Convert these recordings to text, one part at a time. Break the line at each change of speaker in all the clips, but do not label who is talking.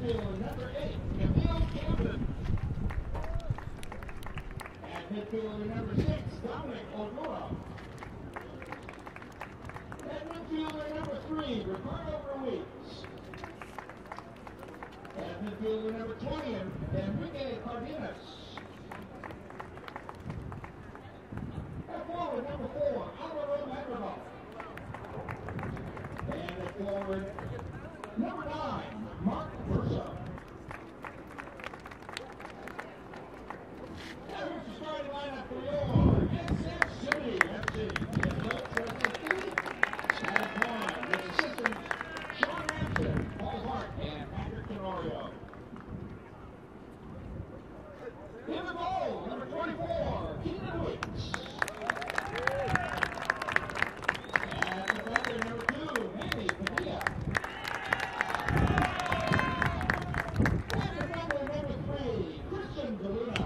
midfielder number 8, Camille Camden. At midfielder number 6, Dominic O'Dora. At midfielder number 3, Ricardo Ruiz. At midfielder number 20, Enrique Cardenas. At forward number 4, Alvaro Madrigal. And at forward number 9, Mark Versa. And here's the starting lineup for your SF City FC. At one, the assistants, Sean Ramsden, Paul Hart, and Patrick Tenorio. In the goal, number 24, Keenan Weeks. At the defender, number 2, Manny Padilla. At defender, number 3, Christian DeLuna.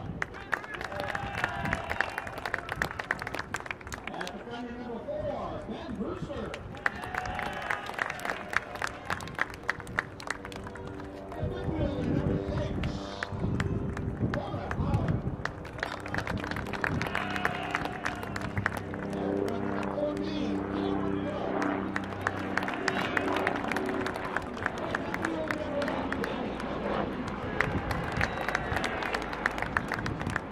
At defender, number 4, Ben Brewster. At midfielder, number 6, Rona Howard. At defender, number 14, Cameron Hill. At midfielder, number 1, Danny Howard.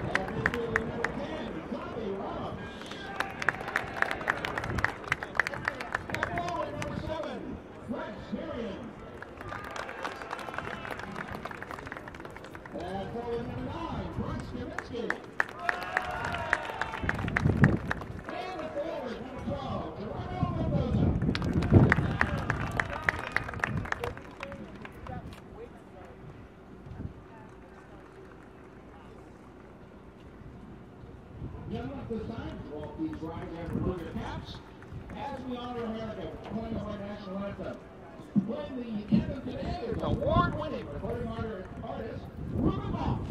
At midfielder, number 10, Tommy Ramos. At forward, number 7, Rex Marion. At forward, number 9, Bryce Kaminsky. And at forward, number 12, Gerardo Mendoza. Gentlemen, at this time, all please rise and remove your caps as we honor America playing our national anthem. Playing the anthem today is award-winning recording artist Ruben Moss.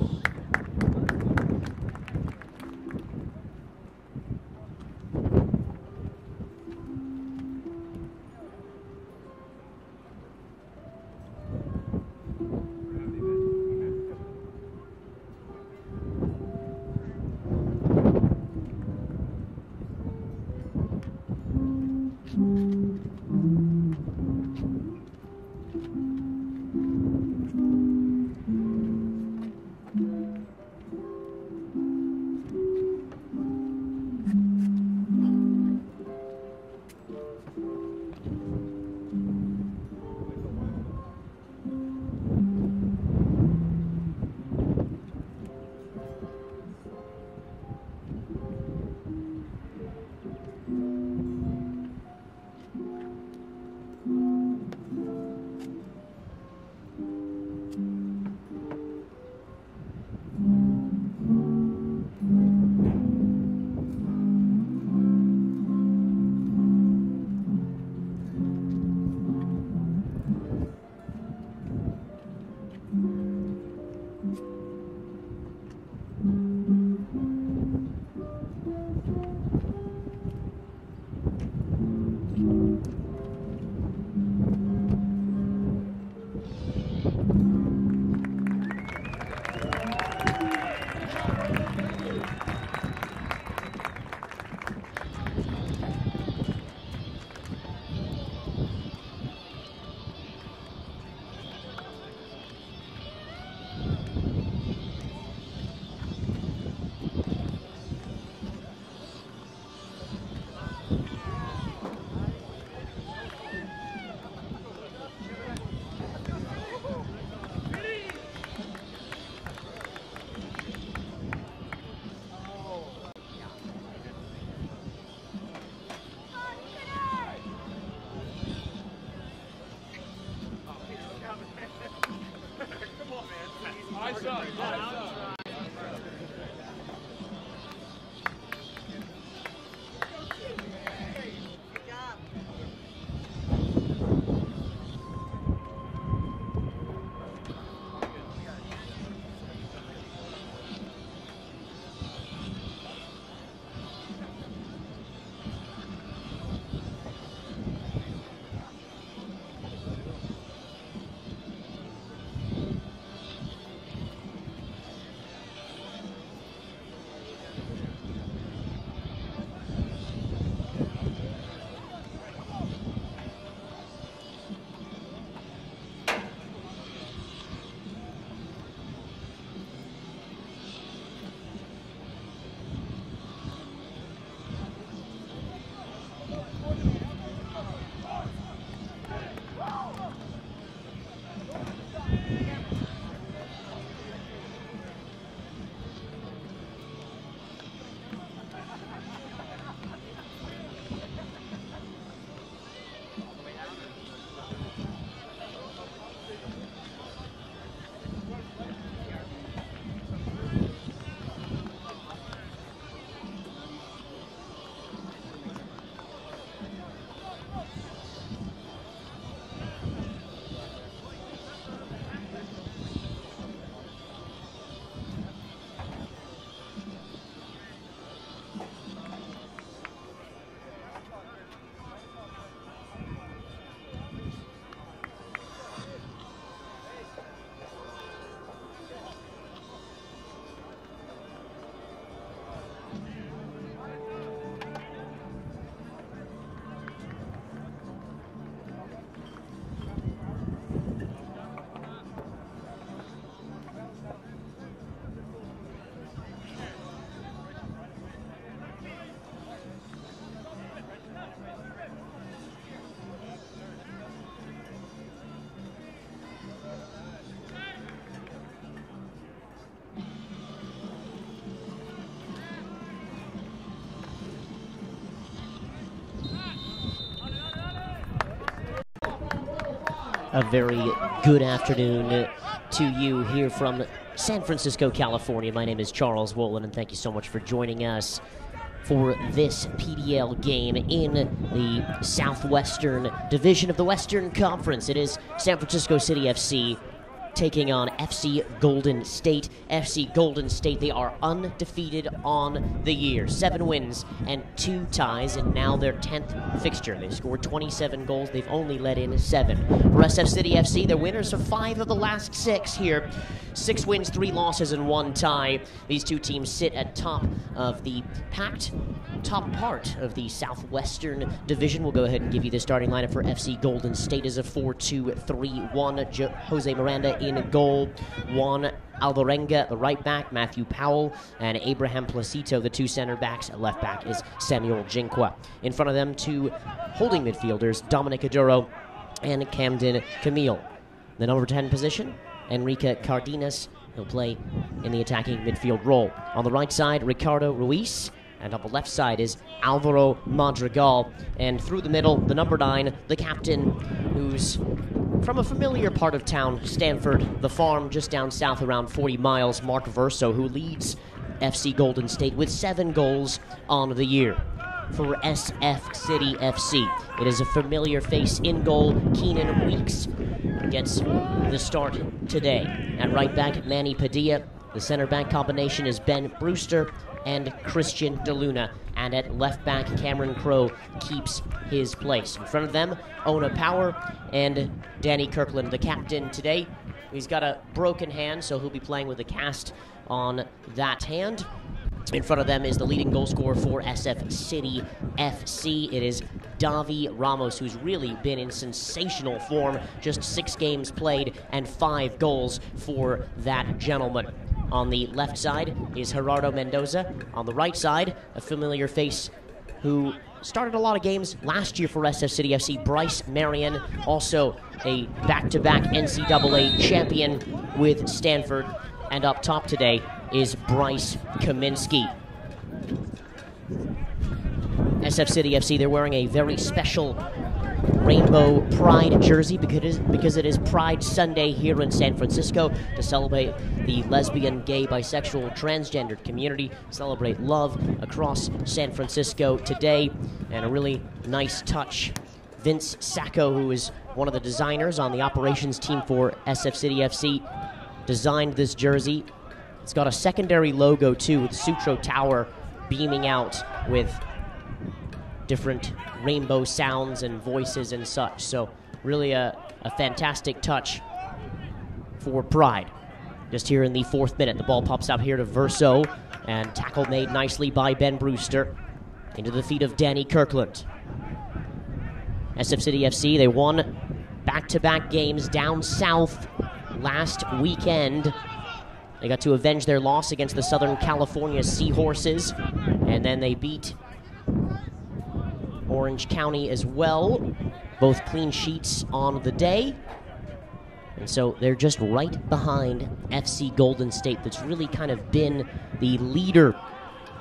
A very good afternoon to you here from San Francisco, California. My name is Charles Wolin, and thank you so much for joining us for this PDL game in the Southwestern Division of the Western Conference. It is San Francisco City FC taking on FC Golden State. FC Golden State, they are undefeated on the year. 7 wins and 2 ties, and now their 10th fixture. They've scored 27 goals. They've only let in 7. For SF City FC, they're winners of 5 of the last 6 here. 6 wins, 3 losses, and 1 tie. These two teams sit at top of the packed top part of the Southwestern Division. We'll go ahead and give you the starting lineup for FC Golden State is a 4-2-3-1. Jose Miranda in goal. Juan Alvarenga, the right back. Matthew Powell and Abraham Placito, the 2 center backs. Left back is Samuel Jinqua. In front of them, 2 holding midfielders, Dominic Aduro and Camden Camille. The number 10 position, Enrique Cardenas. He'll play in the attacking midfield role. On the right side, Ricardo Ruiz. And on the left side is Alvaro Madrigal. And through the middle, the number 9, the captain, who's from a familiar part of town, Stanford, the farm just down south around 40 miles, Mark Verso, who leads FC Golden State with 7 goals on the year. For SF City FC, it is a familiar face in goal. Keenan Weeks gets the start today. At right back, Manny Padilla. The center back combination is Ben Brewster and Christian DeLuna. And at left back, Cameron Crowe keeps his place. In front of them, Ona Power and Danny Kirkland, the captain today. He's got a broken hand, so he'll be playing with a cast on that hand. In front of them is the leading goal scorer for SF City FC. It is Davi Ramos, who's really been in sensational form. Just 6 games played and 5 goals for that gentleman. On the left side is Gerardo Mendoza. On the right side, a familiar face who started a lot of games last year for SF City FC, Bryce Marion, also a back-to-back NCAA champion with Stanford. And up top today is Bryce Kaminsky. SF City FC, they're wearing a very special rainbow pride jersey because it is Pride Sunday here in San Francisco to celebrate the lesbian, gay, bisexual, transgendered community, celebrate love across San Francisco today. And a really nice touch. Vince Sacco, who is one of the designers on the operations team for SF City FC, designed this jersey. It's got a secondary logo too, with Sutro Tower beaming out with different rainbow sounds and voices and such. So really a fantastic touch for Pride. Just here in the 4th minute, the ball pops out here to Verso, and tackle made nicely by Ben Brewster into the feet of Danny Kirkland. SF City FC, they won back-to-back games down south last weekend. They got to avenge their loss against the Southern California Seahorses, and then they beat Orange County as well. Both clean sheets on the day. And so they're just right behind FC Golden State, that's really kind of been the leader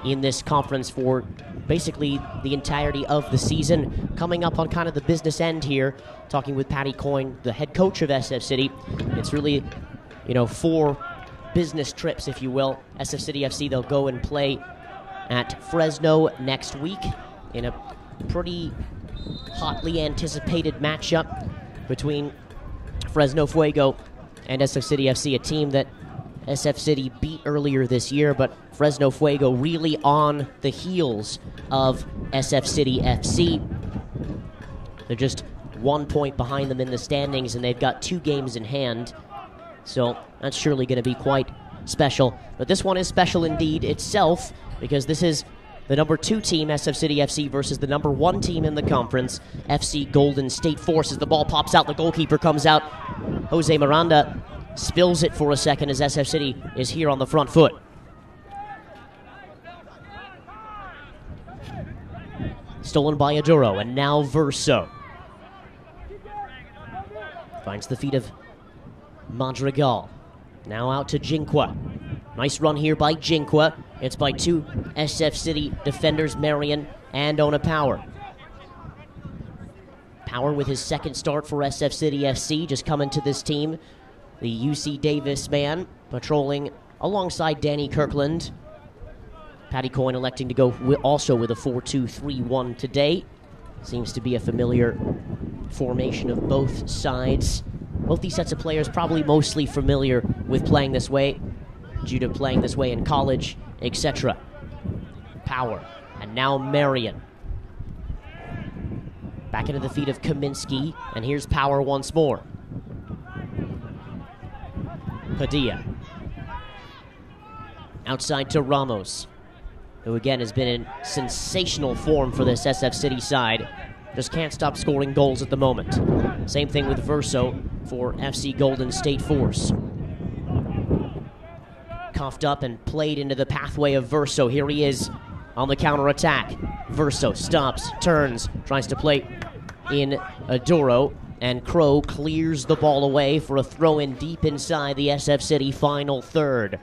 in this conference for basically the entirety of the season. Coming up on kind of the business end here, talking with Patty Coyne, the head coach of SF City. It's really, 4 business trips, if you will. SF City FC, they'll go and play at Fresno next week in a pretty hotly anticipated matchup between Fresno Fuego and SF City FC, a team that SF City beat earlier this year, but Fresno Fuego really on the heels of SF City FC. They're just 1 point behind them in the standings, and they've got 2 games in hand. So that's surely going to be quite special. But this one is special indeed itself, because this is the number 2 team, SF City FC, versus the number 1 team in the conference, FC Golden State forces. The ball pops out, the goalkeeper comes out. Jose Miranda spills it for a second as SF City is here on the front foot. Stolen by Aduro, and now Verso. Finds the feet of Madrigal. Now out to Jinqua. Nice run here by Jinqua. It's by 2 SF City defenders, Marion and Ona Power. Power with his second start for SF City FC, just coming to this team. The UC Davis man patrolling alongside Danny Kirkland. Paddy Coyne electing to go also with a 4-2-3-1 today. Seems to be a familiar formation of both sides. Both these sets of players probably mostly familiar with playing this way due to playing this way in college, etc. Power, and now Marion. Back into the feet of Kaminsky, and here's Power once more. Padilla. Outside to Ramos, who again has been in sensational form for this SF City side. Just can't stop scoring goals at the moment. Same thing with Verso for FC Golden State Force. Coughed up and played into the pathway of Verso. Here he is on the counter-attack. Verso stops, turns, tries to play in Aduro, and Crow clears the ball away for a throw-in deep inside the SF City final third.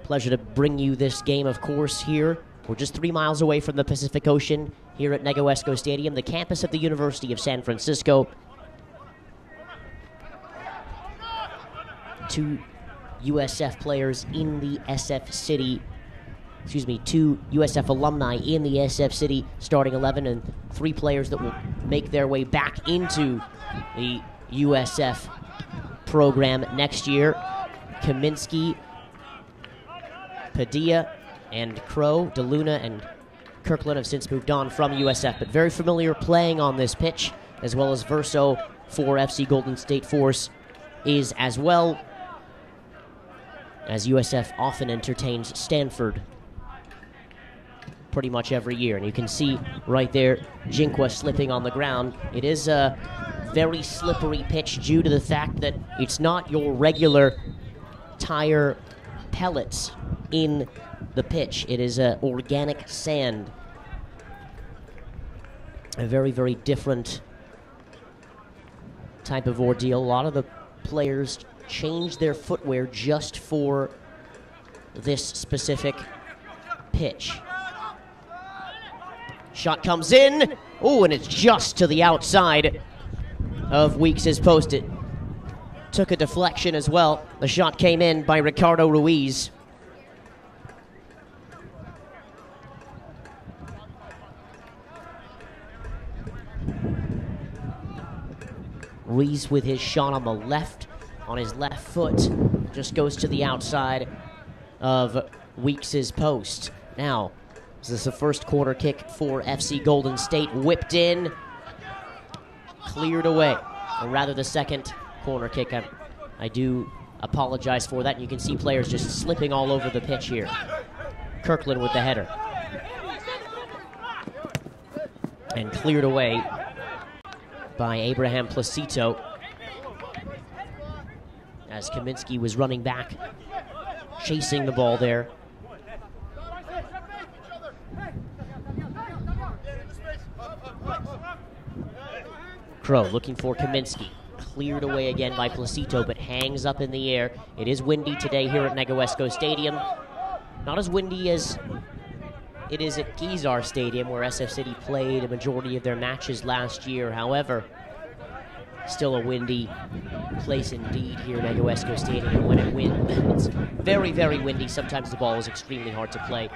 Pleasure to bring you this game, of course, here. We're just 3 miles away from the Pacific Ocean here at Negoesco Stadium, the campus of the University of San Francisco. 2 USF players in the SF City, 2 USF alumni in the SF City starting 11, and 3 players that will make their way back into the USF program next year. Kaminsky, Padilla, and Crow. DeLuna and Kirkland have since moved on from USF, but very familiar playing on this pitch, as well as Verso for FC Golden State Force is as well, as USF often entertains Stanford pretty much every year. And you can see right there Jinqua slipping on the ground. It is a very slippery pitch due to the fact that it's not your regular tire pellets in the pitch. It is organic sand. A very, very different type of ordeal. A lot of the players change their footwear just for this specific pitch. Shot comes in. Oh, and it's just to the outside of Weeks' post. It took a deflection as well. The shot came in by Ricardo Ruiz. Ruiz with his shot on the left, on his left foot, just goes to the outside of Weeks' post. Now, is this the first corner kick for FC Golden State? Whipped in, cleared away. Or rather, the second corner kick. I do apologize for that. And you can see players just slipping all over the pitch here. Kirkland with the header. And cleared away by Abraham Placito, as Kaminsky was running back, chasing the ball there. Crow looking for Kaminsky. Cleared away again by Placito, but hangs up in the air. It is windy today here at Negoesco Stadium. Not as windy as it is at Kezar Stadium, where SF City played a majority of their matches last year. However, still a windy place indeed here at Negoesco Stadium. When it winds, it's very, very windy. Sometimes the ball is extremely hard to play,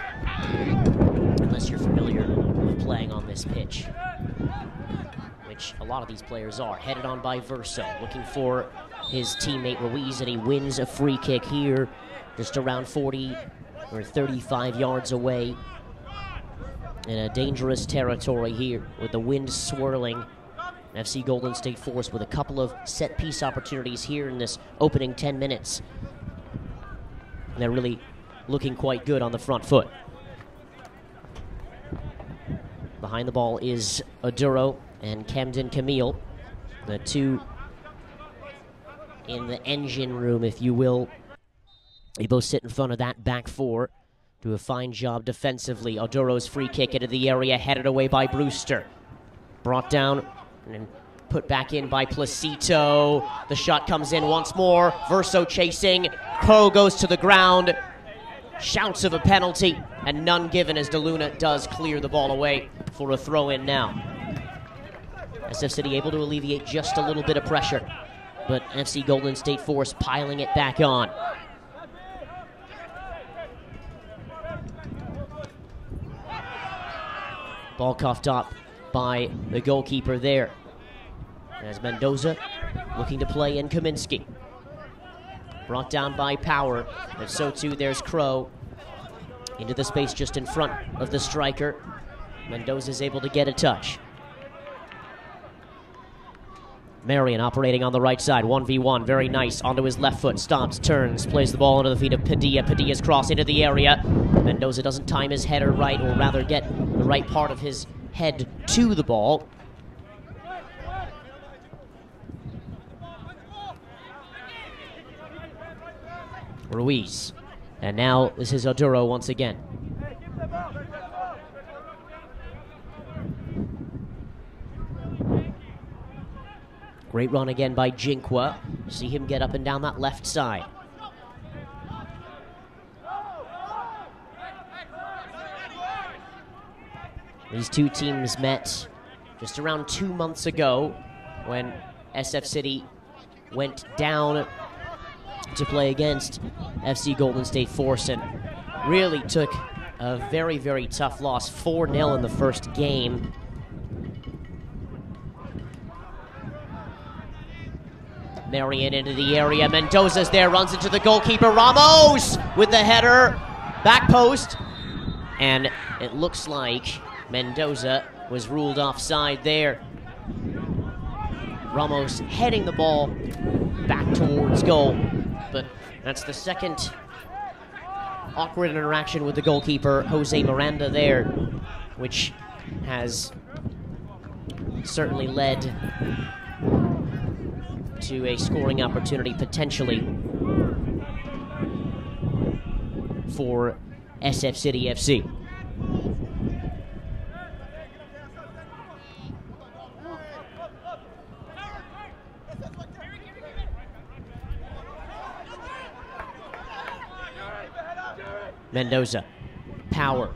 unless you're familiar with playing on this pitch, which a lot of these players are. Headed on by Verso, looking for his teammate Ruiz, and he wins a free kick here, just around 40 or 35 yards away, in a dangerous territory here with the wind swirling. FC Golden State Force with a couple of set-piece opportunities here in this opening 10 minutes. And they're really looking quite good on the front foot. Behind the ball is Aduro and Camden Camille, the 2 in the engine room, if you will. They both sit in front of that back 4. Do a fine job defensively. Oduro's free kick into the area, headed away by Brewster. Brought down and put back in by Placito. The shot comes in once more. Verso chasing. Crow goes to the ground. Shouts of a penalty, and none given as DeLuna does clear the ball away for a throw-in now. SF City able to alleviate just a little bit of pressure, but FC Golden State Force piling it back on. Ball coughed up by the goalkeeper there. As Mendoza looking to play in Kaminsky. Brought down by Power, and so too there's Crow. Into the space just in front of the striker. Mendoza's able to get a touch. Marion operating on the right side, 1v1, very nice, onto his left foot, stops, turns, plays the ball into the feet of Padilla. Padilla's cross into the area. Mendoza doesn't time his header right, or rather get the right part of his head to the ball. Ruiz. And now this is Oduro once again. Great run again by Jinqua. See him get up and down that left side. These two teams met just around 2 months ago when SF City went down to play against FC Golden State Force and really took a very, very tough loss, 4-0 in the first game. Marion into the area, Mendoza's there, runs into the goalkeeper, Ramos with the header, back post, and it looks like Mendoza was ruled offside there. Ramos heading the ball back towards goal, but that's the second awkward interaction with the goalkeeper, Jose Miranda there, which has certainly led to a scoring opportunity potentially for SF City FC. Mendoza, Power,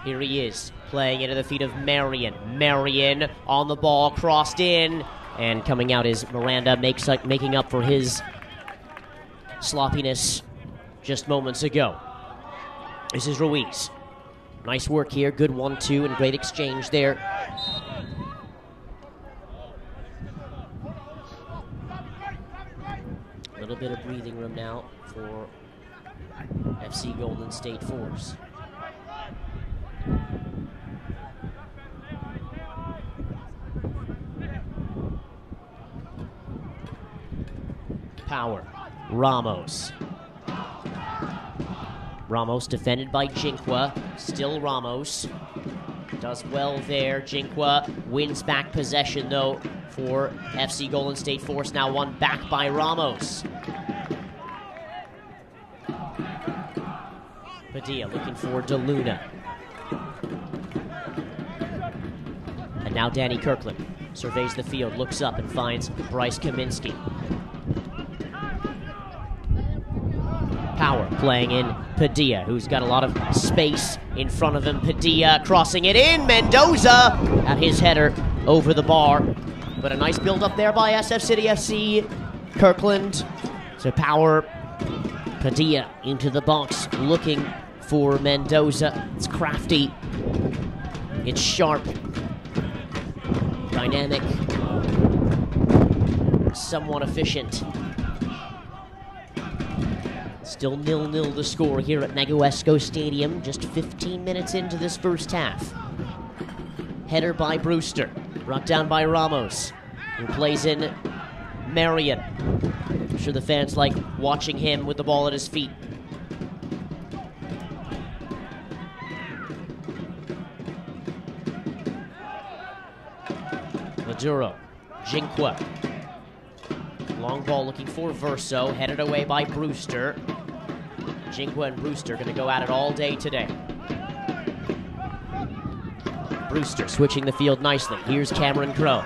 here he is, playing into the feet of Marion. Marion on the ball, crossed in, and coming out is Miranda, making up for his sloppiness just moments ago. This is Ruiz. Nice work here, good 1-2 and great exchange there. A little bit of breathing room now for FC Golden State Force. Power, Ramos. Ramos defended by Jinqua, still Ramos. Does well there, Jinqua wins back possession though for FC Golden State Force, now won back by Ramos. Padilla looking for DeLuna. And now Danny Kirkland surveys the field, looks up and finds Bryce Kaminsky. Power playing in Padilla, who's got a lot of space in front of him. Padilla crossing it in, Mendoza at his header over the bar. But a nice build up there by SF City FC. Kirkland to Power. Padilla into the box, looking for Mendoza. It's crafty. It's sharp. Dynamic. Somewhat efficient. Still 0-0 the score here at Negoesco Stadium, just 15 minutes into this first half. Header by Brewster, brought down by Ramos, who plays in Marion. I'm sure the fans like watching him with the ball at his feet. Maduro, Jinqua. Long ball looking for Verso, headed away by Brewster. Jinqua and Brewster going to go at it all day today. Brewster switching the field nicely. Here's Cameron Crow.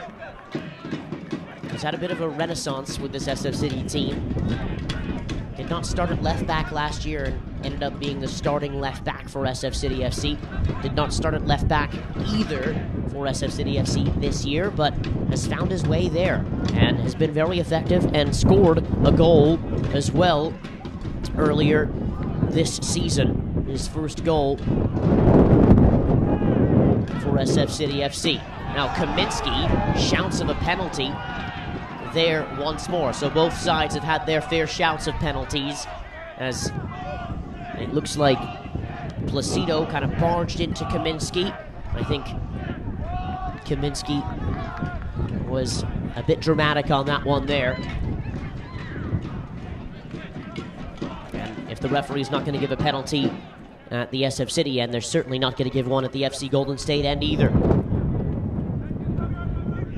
He's had a bit of a renaissance with this SF City team. Did not start at left back last year and ended up being the starting left back for SF City FC. Did not start at left back either for SF City FC this year, but has found his way there and has been very effective and scored a goal as well earlier this season. His first goal for SF City FC. Now Kaminsky shouts of a penalty there once more. So both sides have had their fair shouts of penalties, as it looks like Placido kind of barged into Kaminsky. I think Kaminsky was a bit dramatic on that one there. And if the referee's not going to give a penalty at the SF City end, they're certainly not going to give one at the FC Golden State end either.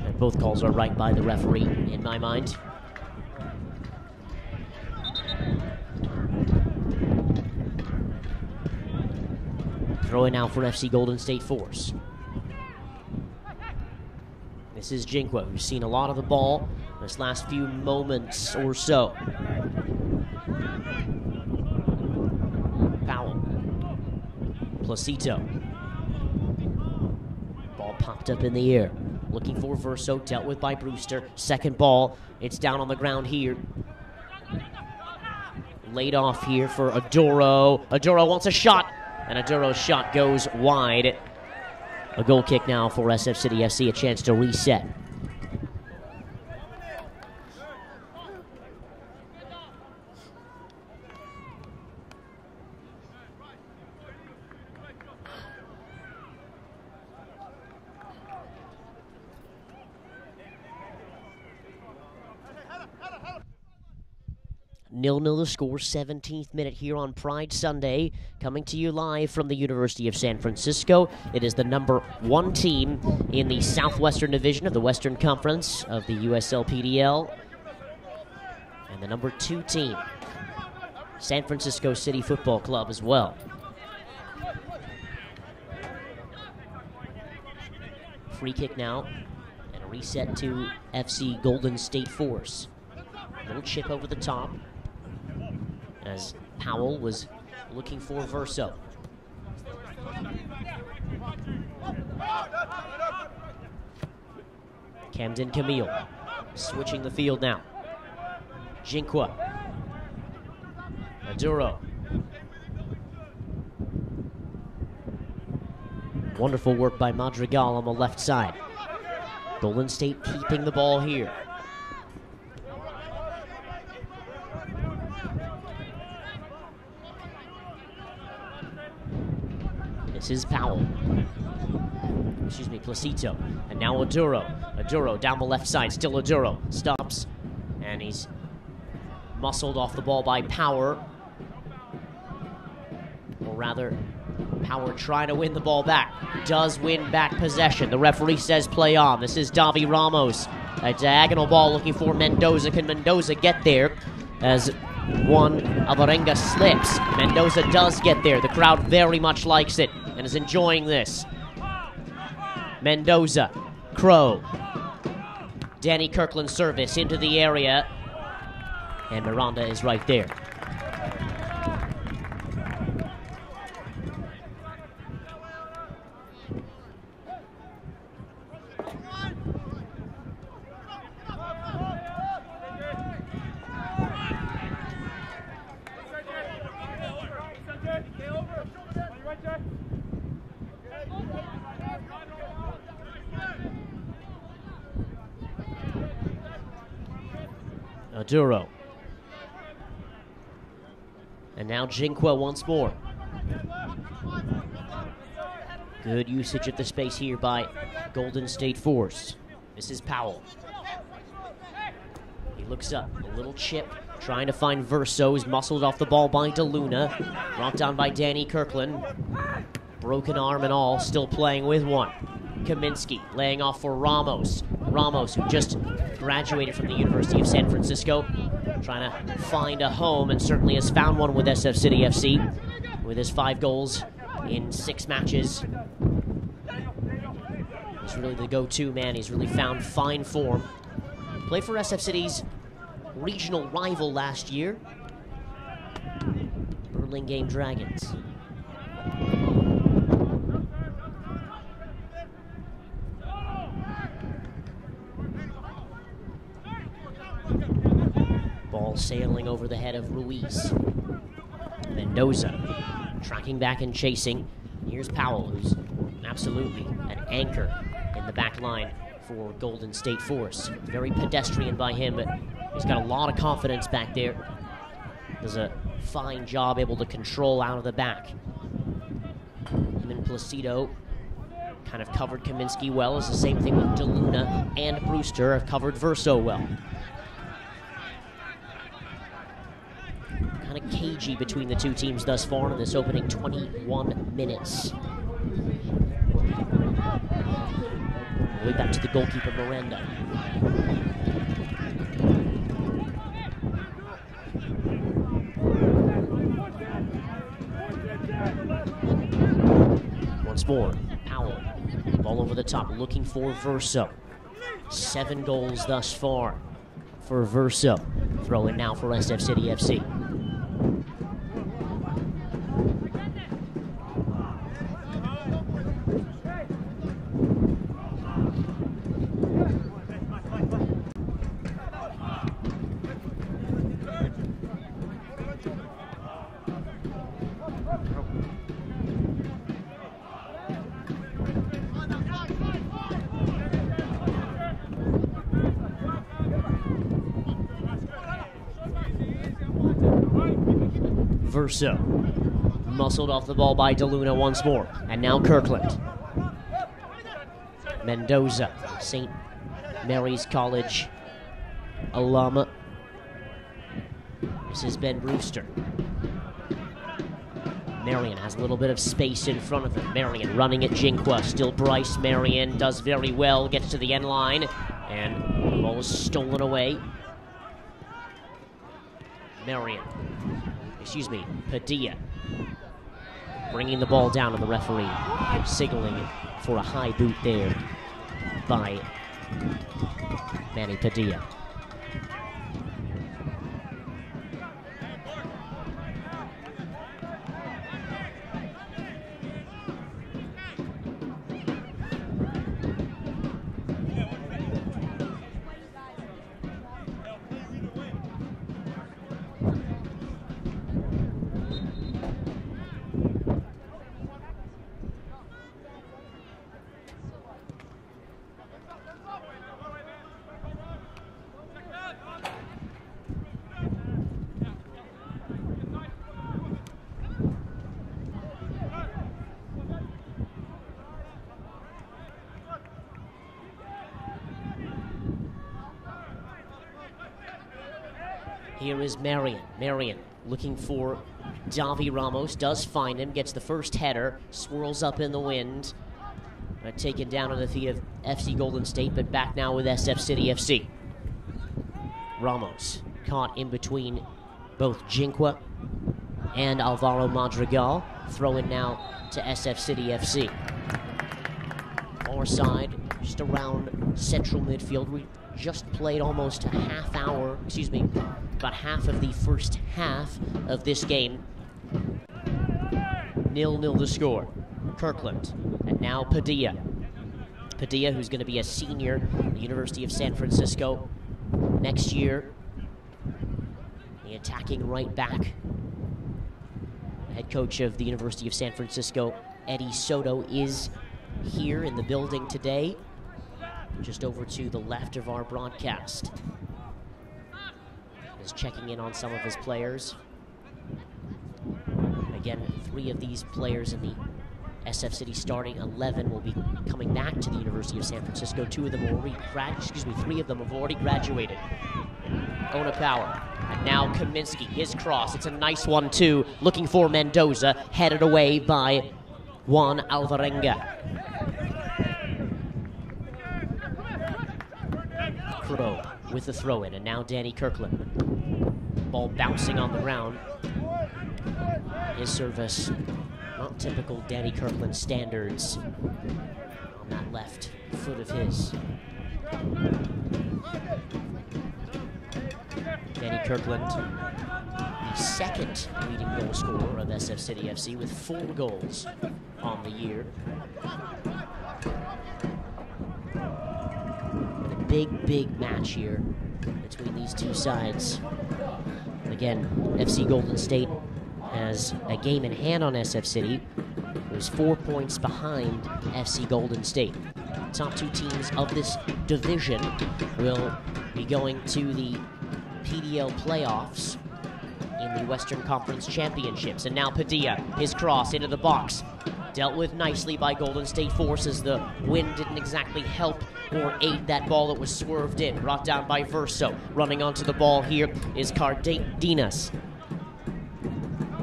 And both calls are right by the referee, in my mind. Throw in now for FC Golden State Force. This is Jinkwa, who's seen a lot of the ball this last few moments or so. Powell. Placido. Ball popped up in the air. Looking for Verso, dealt with by Brewster. Second ball, it's down on the ground here. Laid off here for Adoro. Adoro wants a shot, and Adoro's shot goes wide. A goal kick now for SF City FC, a chance to reset. Nil-nil the score, 17th minute here on Pride Sunday. Coming to you live from the University of San Francisco. It is the number 1 team in the Southwestern Division of the Western Conference of the USLPDL. And the number 2 team, San Francisco City Football Club as well. Free kick now, and a reset to FC Golden State Force. Little chip over the top, as Powell was looking for Verso. Camden Camille switching the field now. Jinkwa. Maduro. Wonderful work by Madrigal on the left side. Golden State keeping the ball here. This is Powell. Excuse me, Placido. And now Aduro. Aduro down the left side. Still Aduro. Stops. And he's muscled off the ball by Power. Or rather, Power trying to win the ball back. Does win back possession. The referee says play on. This is Davi Ramos. A diagonal ball looking for Mendoza. Can Mendoza get there? As one Avarenga slips. Mendoza does get there. The crowd very much likes it and is enjoying this. Mendoza, Crow. Danny Kirkland service into the area. And Miranda is right there. Aduro. And now Jinkwa once more. Good usage of the space here by Golden State Force. This is Powell. He looks up, a little chip, trying to find Verso. Is muscled off the ball by DeLuna. Brought down by Danny Kirkland. Broken arm and all, still playing with one. Kaminsky laying off for Ramos. Ramos, who just graduated from the University of San Francisco, trying to find a home, and certainly has found one with SF City FC with his 5 goals in 6 matches. He's really the go-to man. He's really found fine form. Played for SF City's regional rival last year, Burlingame Dragons. Ball sailing over the head of Ruiz. Mendoza tracking back and chasing. Here's Powell, who's absolutely an anchor in the back line for Golden State Force. Very pedestrian by him, but he's got a lot of confidence back there. Does a fine job able to control out of the back. Him and Placido kind of covered Kaminsky well. It's the same thing with DeLuna and Brewster have covered Verso well. Kind of cagey between the two teams thus far in this opening 21 minutes. Way back to the goalkeeper, Miranda. Once more, Powell. Ball over the top, looking for Verso. 7 goals thus far for Verso. Throw in now for SF City FC. Verso. Muscled off the ball by DeLuna once more. And now Kirkland. Mendoza, St. Mary's College alum. This is Ben Brewster. Marion has a little bit of space in front of him. Marion running at Jinqua. Still Bryce. Marion does very well. Gets to the end line. And the ball is stolen away. Padilla. Bringing the ball down to the referee. Signaling for a high boot there by Manny Padilla. Here is Marion. Marion looking for Davi Ramos. Does find him. Gets the first header. Swirls up in the wind. Taken down on the feet of FC Golden State, but back now with SF City FC. Ramos caught in between both Jinqua and Alvaro Madrigal. Throw in now to SF City FC. Far side, just around central midfield. We just played almost a half hour, about half of the first half of this game. 0-0 the score. Kirkland, and now Padilla. Padilla, who's going to be a senior at the University of San Francisco next year. The attacking right back. Head coach of the University of San Francisco, Eddie Soto, is here in the building today, just over to the left of our broadcast. Is checking in on some of his players. Again, 3 of these players in the SF City starting 11 will be coming back to the University of San Francisco. 3 of them have already graduated. Ona Power. And now Kaminsky, his cross. It's a nice one too. Looking for Mendoza, headed away by Juan Alvarenga. Crow with the throw in, and now Danny Kirkland. Ball bouncing on the ground. His service, not typical Danny Kirkland standards on that left foot of his. Danny Kirkland, the second leading goal scorer of SF City FC with 4 goals on the year. And a big match here between these two sides. Again, FC Golden State has a game in hand on SF City. There's 4 points behind FC Golden State. Top two teams of this division will be going to the PDL playoffs in the Western Conference Championships. And now Padilla, his cross into the box. Dealt with nicely by Golden State Force as the wind didn't exactly help or aid that ball that was swerved in. Brought down by Verso. Running onto the ball here is Cardenas.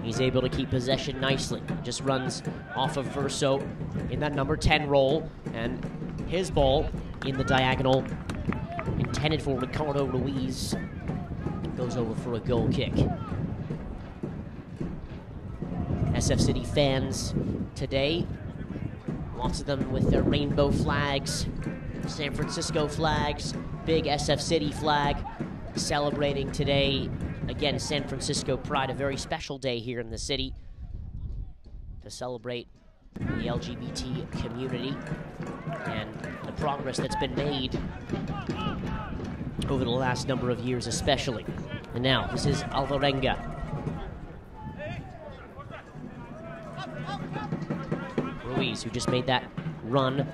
He's able to keep possession nicely. Just runs off of Verso in that number 10 role. And his ball in the diagonal, intended for Ricardo Ruiz, goes over for a goal kick. SF City fans today, lots of them with their rainbow flags, San Francisco flags, big SF City flag, celebrating today. Again, San Francisco Pride, a very special day here in the city to celebrate the LGBT community and the progress that's been made over the last number of years especially. And now, this is Alvarenga. Ruiz, who just made that run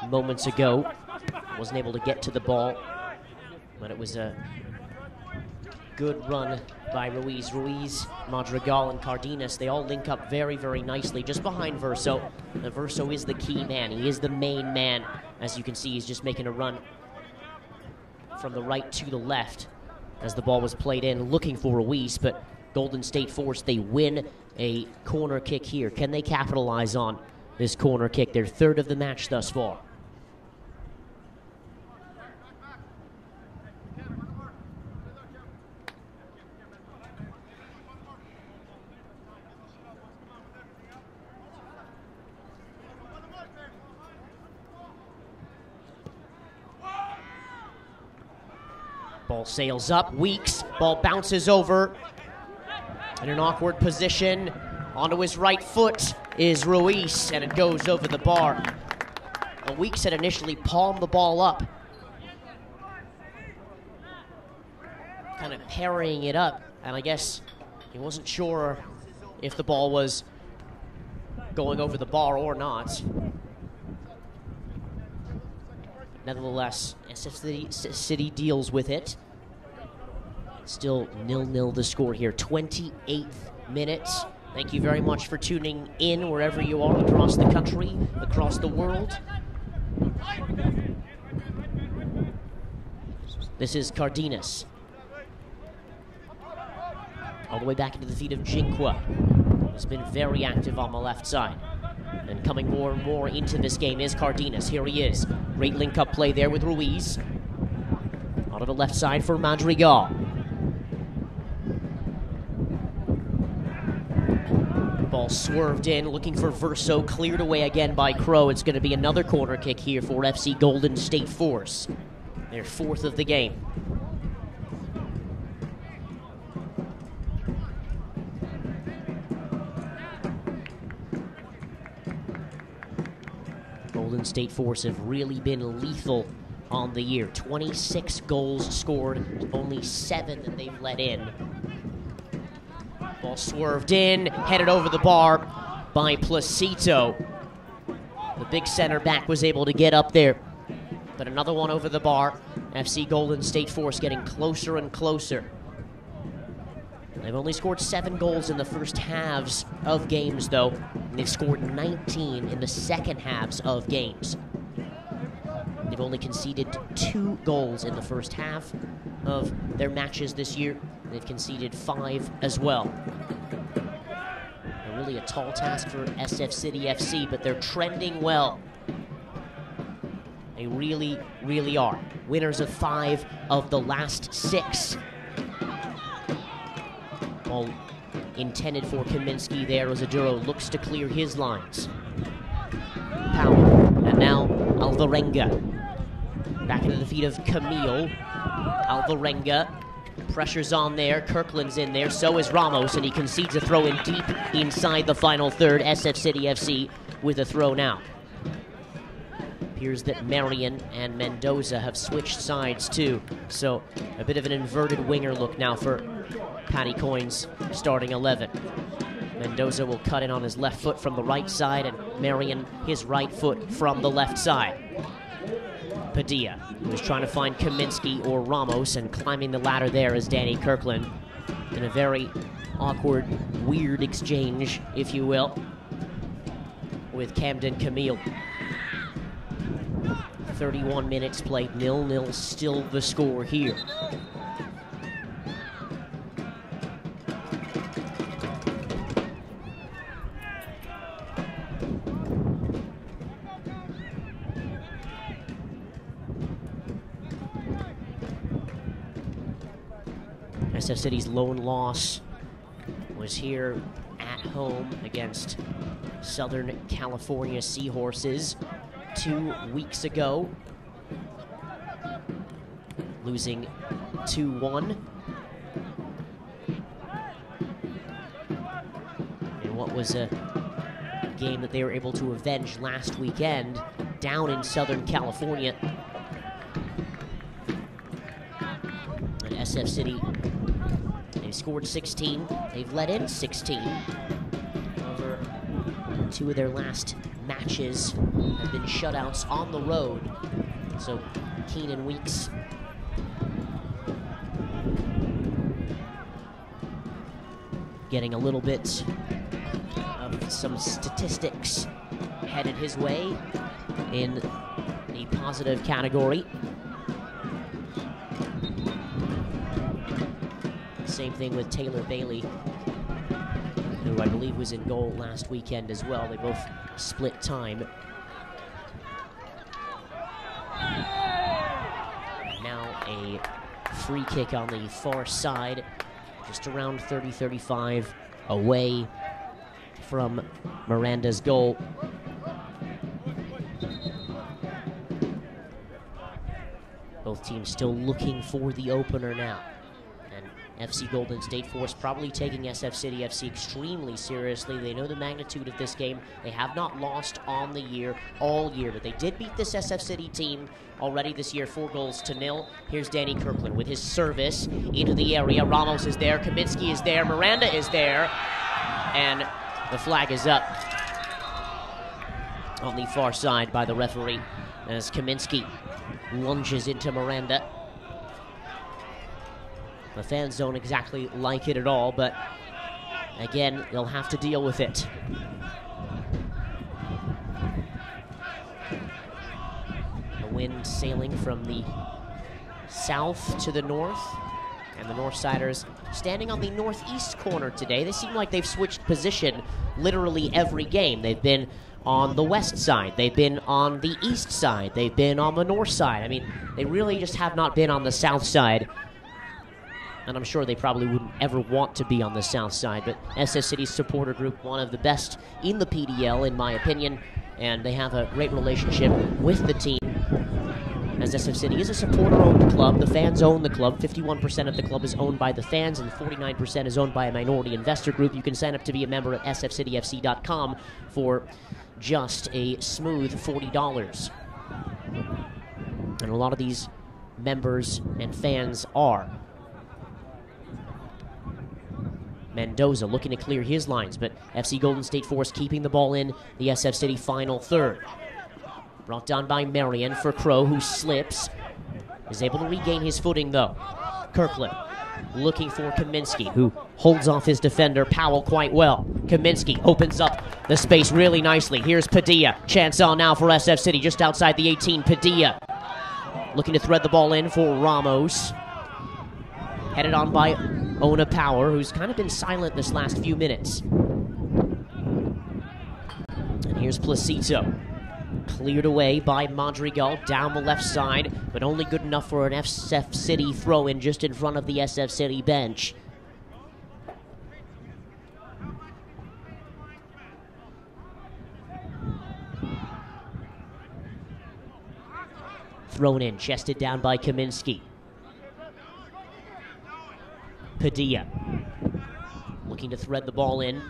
moments ago, wasn't able to get to the ball, but it was a good run by Ruiz. Ruiz, Madrigal, and Cardenas, they all link up very, very nicely just behind Verso. And Verso is the key man. He is the main man. As you can see, he's just making a run from the right to the left as the ball was played in, looking for Ruiz, but Golden State Force, they win a corner kick here. Can they capitalize on this corner kick? Their third of the match thus far. Ball sails up, Weeks, ball bounces over. In an awkward position, onto his right foot is Ruiz, and it goes over the bar. Weeks had initially palmed the ball up, kind of parrying it up, and I guess he wasn't sure if the ball was going over the bar or not. Nevertheless, SF City deals with it. Still 0-0 the score here. 28th minute. Thank you very much for tuning in wherever you are across the country, across the world. This is Cardenas. All the way back into the feet of Jinqua, who's been very active on the left side. And coming more and more into this game is Cardenas. Here he is. Great link-up play there with Ruiz. Out of the left side for Madrigal. Ball swerved in, looking for Verso. Cleared away again by Crow. It's going to be another corner kick here for FC Golden State Force. Their fourth of the game. Golden State Force have really been lethal on the year. 26 goals scored, only 7 that they've let in. Ball swerved in, headed over the bar by Placito. The big center back was able to get up there, but another one over the bar. FC Golden State Force getting closer and closer. They've only scored 7 goals in the first halves of games, though. And they've scored 19 in the second halves of games. They've only conceded 2 goals in the first half of their matches this year. They've conceded 5 as well. They're really a tall task for SF City FC, but they're trending well. They really, really are. Winners of 5 of the last 6. Ball intended for Kaminsky there. Rosaduro looks to clear his lines. Power. And now Alvarenga. Back into the feet of Camille. Alvarenga. Pressure's on there. Kirkland's in there. So is Ramos. And he concedes a throw in deep inside the final third. SF City FC with a throw now. Appears that Marion and Mendoza have switched sides too. So a bit of an inverted winger look now for Patty Coyne's starting 11. Mendoza will cut in on his left foot from the right side, and Marion his right foot from the left side. Padilla, who is trying to find Kaminsky or Ramos, and climbing the ladder there is Danny Kirkland in a very awkward, weird exchange, if you will, with Camden Camille. 31 minutes played, 0-0, still the score here. SF City's lone loss was here at home against Southern California Seahorses 2 weeks ago, losing 2-1. In what was a game that they were able to avenge last weekend down in Southern California. And SF City, they've scored 16, they've let in 16. However, 2 of their last matches have been shutouts on the road. So Keenan Weeks getting a little bit of some statistics headed his way in the positive category. Same thing with Taylor Bailey, who I believe was in goal last weekend as well. They both split time. Now a free kick on the far side, just around 30-35 away from Miranda's goal. Both teams still looking for the opener now. FC Golden State Force probably taking SF City FC extremely seriously. They know the magnitude of this game. They have not lost on the year all year, but they did beat this SF City team already this year, 4-0. Here's Danny Kirkland with his service into the area. Ramos is there, Kaminsky is there, Miranda is there, and the flag is up on the far side by the referee as Kaminsky lunges into Miranda. The fans don't exactly like it at all, but again, they'll have to deal with it. The wind sailing from the south to the north, and the Northsiders standing on the northeast corner today. They seem like they've switched position literally every game. They've been on the west side, they've been on the east side, they've been on the north side. I mean, they really just have not been on the south side. And I'm sure they probably wouldn't ever want to be on the south side, but SF City's supporter group, one of the best in the PDL, in my opinion, and they have a great relationship with the team, as SF City is a supporter-owned club. The fans own the club. 51% of the club is owned by the fans, and 49% is owned by a minority investor group. You can sign up to be a member at sfcityfc.com for just a smooth $40. And a lot of these members and fans are. Mendoza looking to clear his lines, but FC Golden State Force keeping the ball in the SF City final third. Brought down by Marion for Crow, who slips. Is able to regain his footing, though. Kirkland looking for Kaminsky, who holds off his defender, Powell, quite well. Kaminsky opens up the space really nicely. Here's Padilla. Chance on now for SF City, just outside the 18. Padilla looking to thread the ball in for Ramos. Headed on by Ona Power, who's kind of been silent this last few minutes. And here's Placido. Cleared away by Madrigal down the left side, but only good enough for an SF City throw-in just in front of the SF City bench. Thrown in, chested down by Kaminsky. Padilla looking to thread the ball in.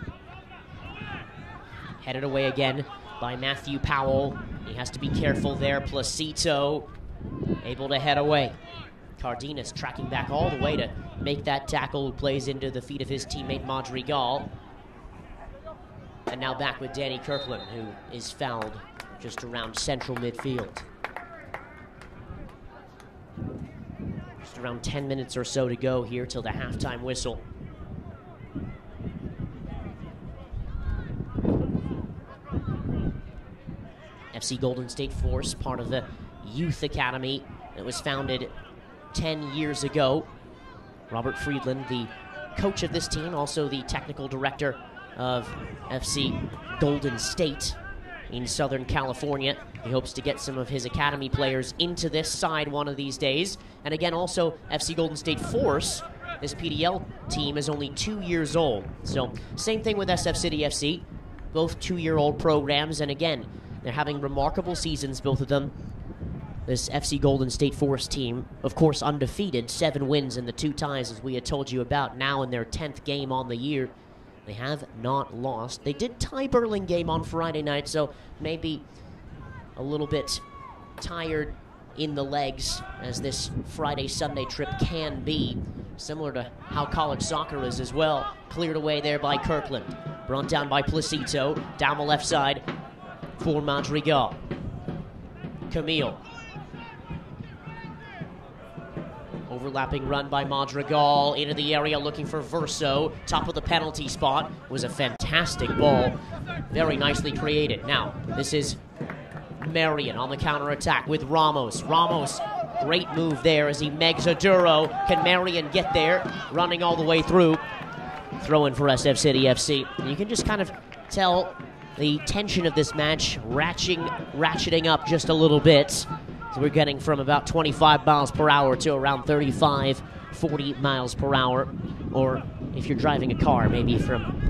Headed away again by Matthew Powell He has to be careful there. Placito able to head away. Cardenas tracking back all the way to make that tackle, who plays into the feet of his teammate Madrigal. And now back with Danny Kirkland, who is fouled just around central midfield. Just around 10 minutes or so to go here till the halftime whistle. FC Golden State Force, part of the youth academy that was founded 10 years ago. Robert Friedland, the coach of this team, also the technical director of FC Golden State in Southern California. He hopes to get some of his academy players into this side one of these days. And again, also FC Golden State Force, this PDL team is only 2 years old. So same thing with SF City FC, both 2-year-old programs. And again, they're having remarkable seasons, both of them. This FC Golden State Force team, of course, undefeated, 7 wins and the 2 ties, as we had told you about, now in their 10th game on the year. They have not lost. They did tie Burlingame on Friday night, so maybe a little bit tired in the legs, as this Friday-Sunday trip can be, similar to how college soccer is as well. Cleared away there by Kirkland. Brought down by Placito. Down the left side for Madrigal. Camille. Overlapping run by Madrigal into the area looking for Verso. Top of the penalty spot. Was a fantastic ball. Very nicely created. Now, this is Marion on the counterattack with Ramos. Ramos, great move there as he megs Aduro. Can Marion get there? Running all the way through. Throw in for SF City FC. You can just kind of tell the tension of this match ratcheting up just a little bit. So we're getting from about 25 miles per hour to around 35, 40 miles per hour. Or if you're driving a car, maybe from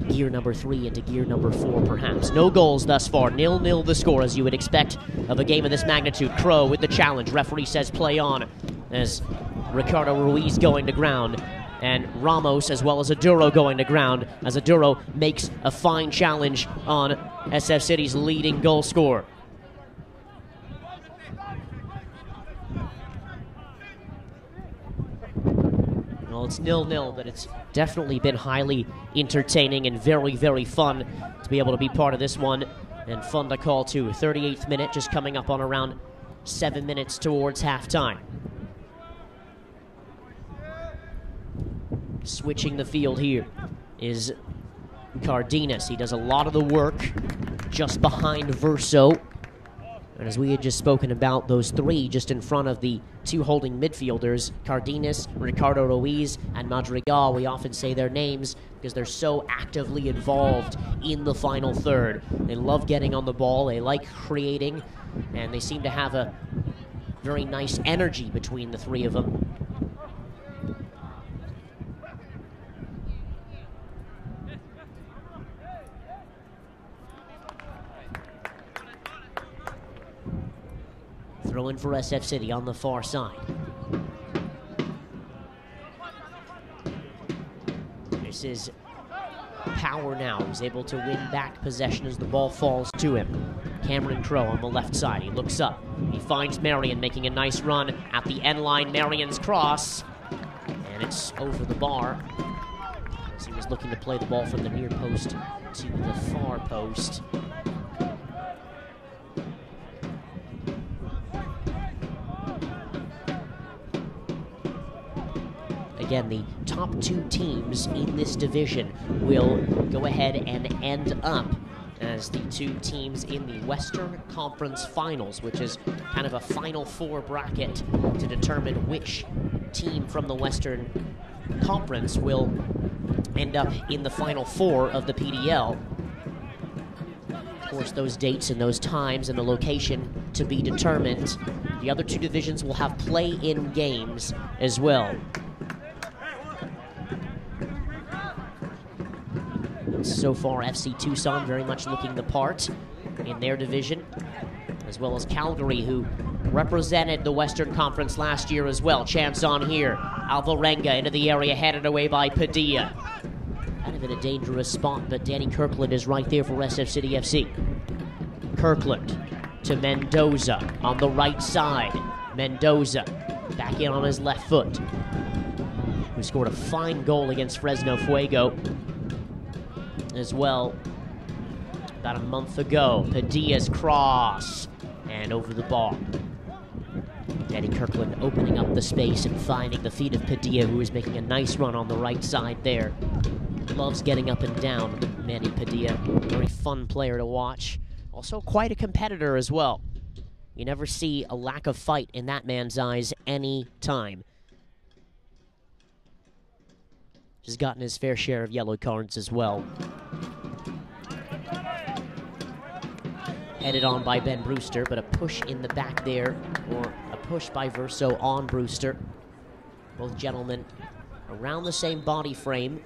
gear number 3 into gear number 4 perhaps. No goals thus far. 0-0 the score, as you would expect of a game of this magnitude. Crow with the challenge. Referee says play on, as Ricardo Ruiz going to ground. And Ramos, as well as Aduro, going to ground, as Aduro makes a fine challenge on SF City's leading goal scorer. Well, it's 0-0, but it's definitely been highly entertaining and very, very fun to be able to be part of this one. And fun to call, too. 38th minute, just coming up on around 7 minutes towards halftime. Switching the field here is Cardenas. He does a lot of the work just behind Verso. And as we had just spoken about, those 3 just in front of the 2 holding midfielders, Cardenas, Ricardo Ruiz, and Madrigal. We often say their names because they're so actively involved in the final third. They love getting on the ball, they like creating, and they seem to have a very nice energy between the 3 of them. Throw in for SF City on the far side. This is Power now. He's able to win back possession as the ball falls to him. Cameron Crow on the left side. He looks up. He finds Marion making a nice run at the end line. Marion's cross. And it's over the bar, as he was looking to play the ball from the near post to the far post. Again, the top 2 teams in this division will go ahead and end up as the 2 teams in the Western Conference Finals, which is kind of a Final Four bracket to determine which team from the Western Conference will end up in the Final Four of the PDL. Of course, those dates and those times and the location to be determined. The other 2 divisions will have play-in games as well. So far, FC Tucson very much looking the part in their division, as well as Calgary, who represented the Western Conference last year as well. Chance on here. Alvarenga into the area, headed away by Padilla. Kind of in a dangerous spot, but Danny Kirkland is right there for SF City FC. Kirkland to Mendoza on the right side. Mendoza back in on his left foot, who scored a fine goal against Fresno Fuego as well about a month ago. Padilla's cross and over the bar. Danny Kirkland opening up the space and finding the feet of Padilla, who is making a nice run on the right side there. Loves getting up and down, Manny Padilla. Very fun player to watch. Also quite a competitor as well. You never see a lack of fight in that man's eyes any time. He's gotten his fair share of yellow cards as well. Headed on by Ben Brewster, but a push in the back there, or a push by Verso on Brewster. Both gentlemen around the same body frame.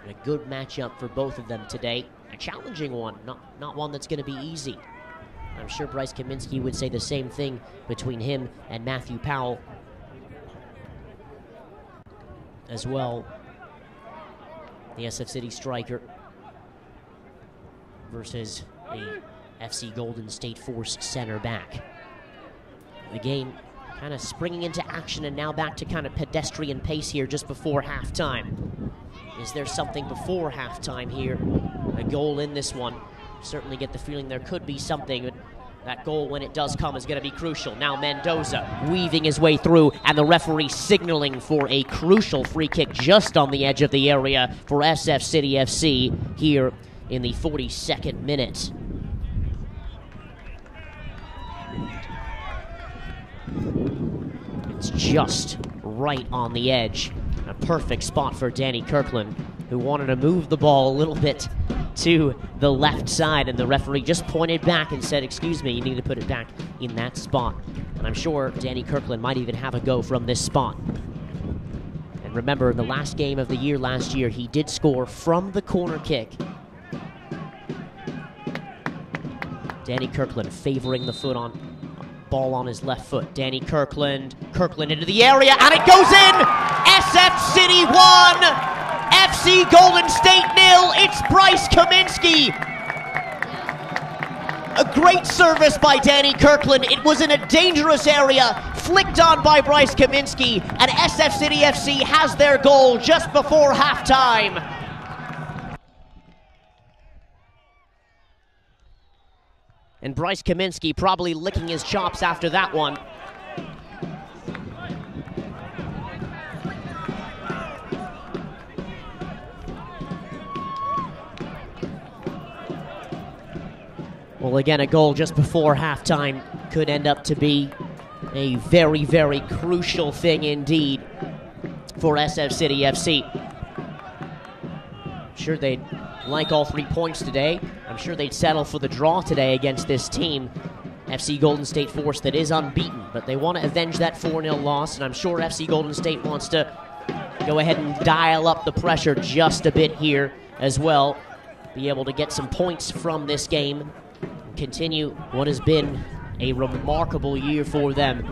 And a good matchup for both of them today. A challenging one, not one that's going to be easy. I'm sure Bryce Kaminsky would say the same thing between him and Matthew Powell as well. The SF City striker versus the FC Golden State Force center back. The game kind of springing into action and now back to kind of pedestrian pace here just before halftime. Is there something before halftime here? A goal in this one. Certainly get the feeling there could be something. That goal, when it does come, is going to be crucial. Now Mendoza weaving his way through, and the referee signaling for a crucial free kick just on the edge of the area for SF City FC here in the 42nd minute. It's just right on the edge. A perfect spot for Danny Kirkland, who wanted to move the ball a little bit to the left side, and the referee just pointed back and said, excuse me, you need to put it back in that spot. And I'm sure Danny Kirkland might even have a go from this spot. And remember, in the last game of the year last year, he did score from the corner kick. Danny Kirkland favoring the ball on his left foot. Danny Kirkland into the area, and it goes in! SF City 1, FC Golden State 0. It's Bryce Kaminsky. A great service by Danny Kirkland. It was in a dangerous area, flicked on by Bryce Kaminsky, and SF City FC has their goal just before halftime. And Bryce Kaminsky probably licking his chops after that one. Well, again, a goal just before halftime could end up to be a very, very crucial thing indeed for SF City FC. I'm sure they'd like all 3 points today. I'm sure they'd settle for the draw today against this team, FC Golden State Force, that is unbeaten. But they want to avenge that 4-0 loss, and I'm sure FC Golden State wants to go ahead and dial up the pressure just a bit here as well. Be able to get some points from this game. Continue what has been a remarkable year for them.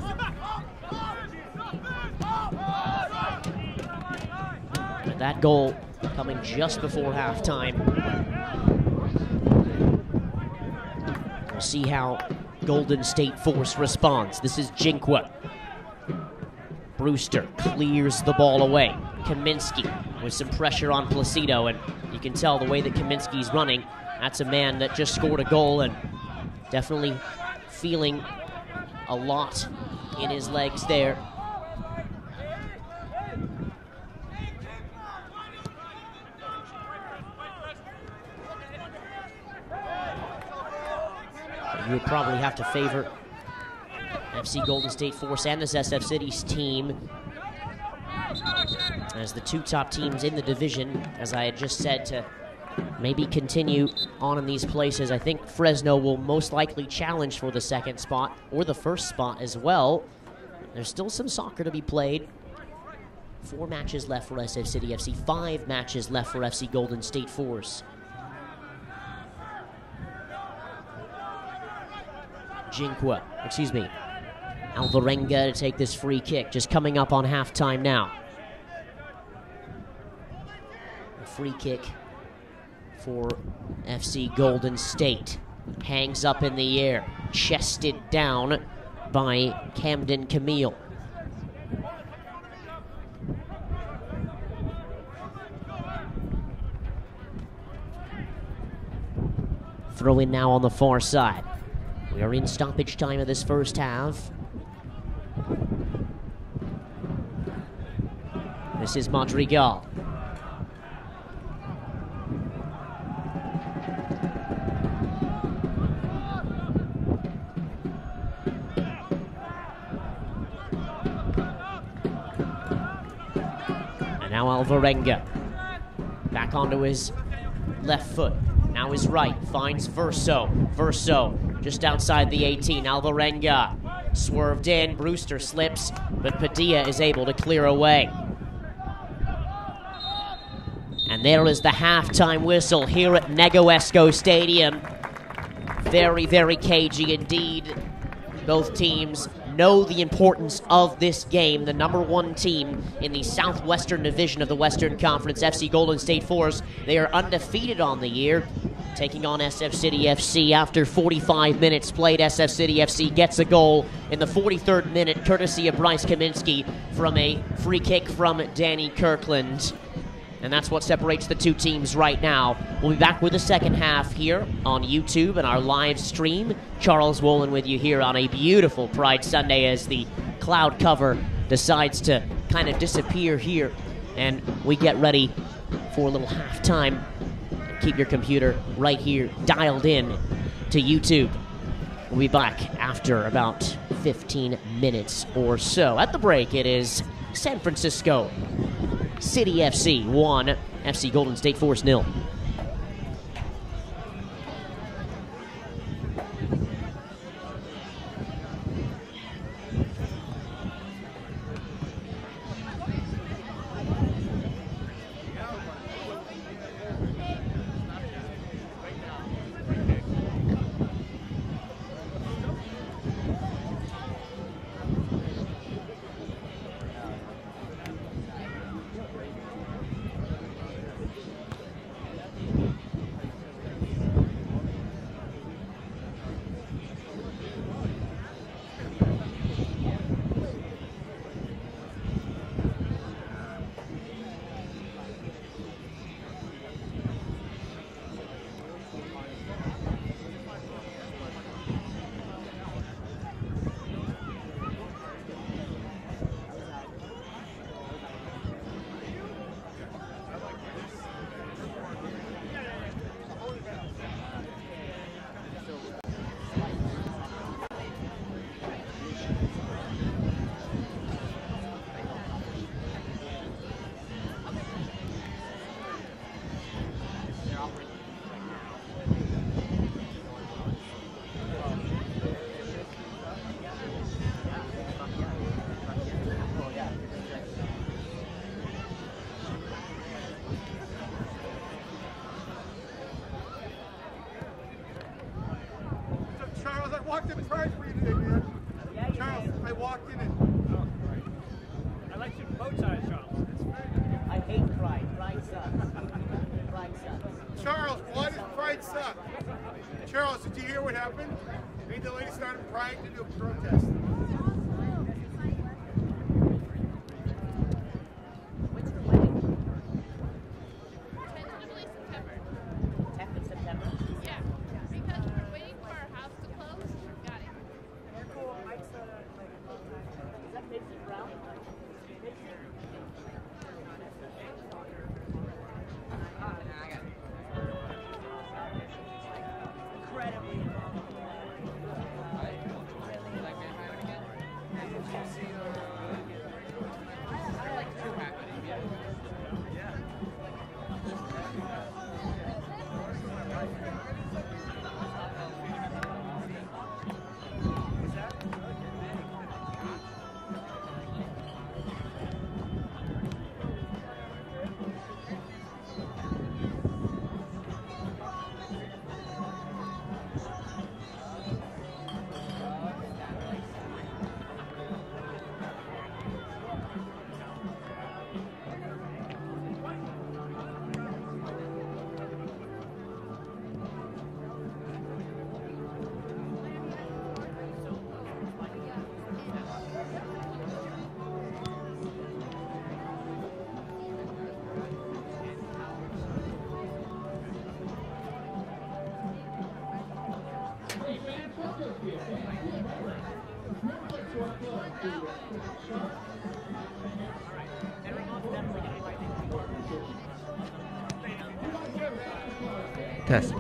But that goal coming just before halftime. We'll see how Golden State Force responds. This is Jinkwa. Brewster clears the ball away. Kaminsky with some pressure on Placido, and you can tell the way that Kaminsky's running. That's a man that just scored a goal and definitely feeling a lot in his legs there. You would probably have to favor FC Golden State Force and this SF City's team as the two top teams in the division, as I had just said, to maybe continue on in these places. I think Fresno will most likely challenge for the second spot, or the first spot as well. There's still some soccer to be played. 4 matches left for SF City FC, 5 matches left for FC Golden State Force. Alvarenga to take this free kick, just coming up on halftime now. A free kick for FC Golden State. Hangs up in the air, chested down by Camden Camille. Throw in now on the far side. We are in stoppage time of this first half. This is Madrigal. And now Alvarenga. Back onto his left foot. Now his right, finds Verso. Verso just outside the 18. Alvarenga swerved in. Brewster slips, but Padilla is able to clear away. And there is the halftime whistle here at Negoesco Stadium. Very, very cagey indeed. Both teams know the importance of this game. The #1 team in the Southwestern Division of the Western Conference, FC Golden State Force, they are undefeated on the year, taking on SF City FC. After 45 minutes played, SF City FC gets a goal in the 43rd minute, courtesy of Bryce Kaminsky from a free kick from Danny Kirkland. And that's what separates the two teams right now. We'll be back with the second half here on YouTube and our live stream. Charles Wolin with you here on a beautiful Pride Sunday as the cloud cover decides to kind of disappear here. And we get ready for a little halftime. Keep your computer right here dialed in to YouTube. We'll be back after about 15 minutes or so. At the break, it is San Francisco City FC 1, FC Golden State Force 0.
walked in Pride for you today, man.
Yeah,
Charles, I walked in and...
Oh, right. I like your bow tie, Charles. It's very good.
I hate Pride. Pride sucks. Pride sucks.
Charles, why does Pride suck? Charles, did you hear what happened? Made the lady started Pride to do a protest.
When's the wedding?
Tentatively September.
10th of September?
Yeah, because we're waiting for our house to close. Got it.
Is that Mason Brown? Incredibly involved.
Test.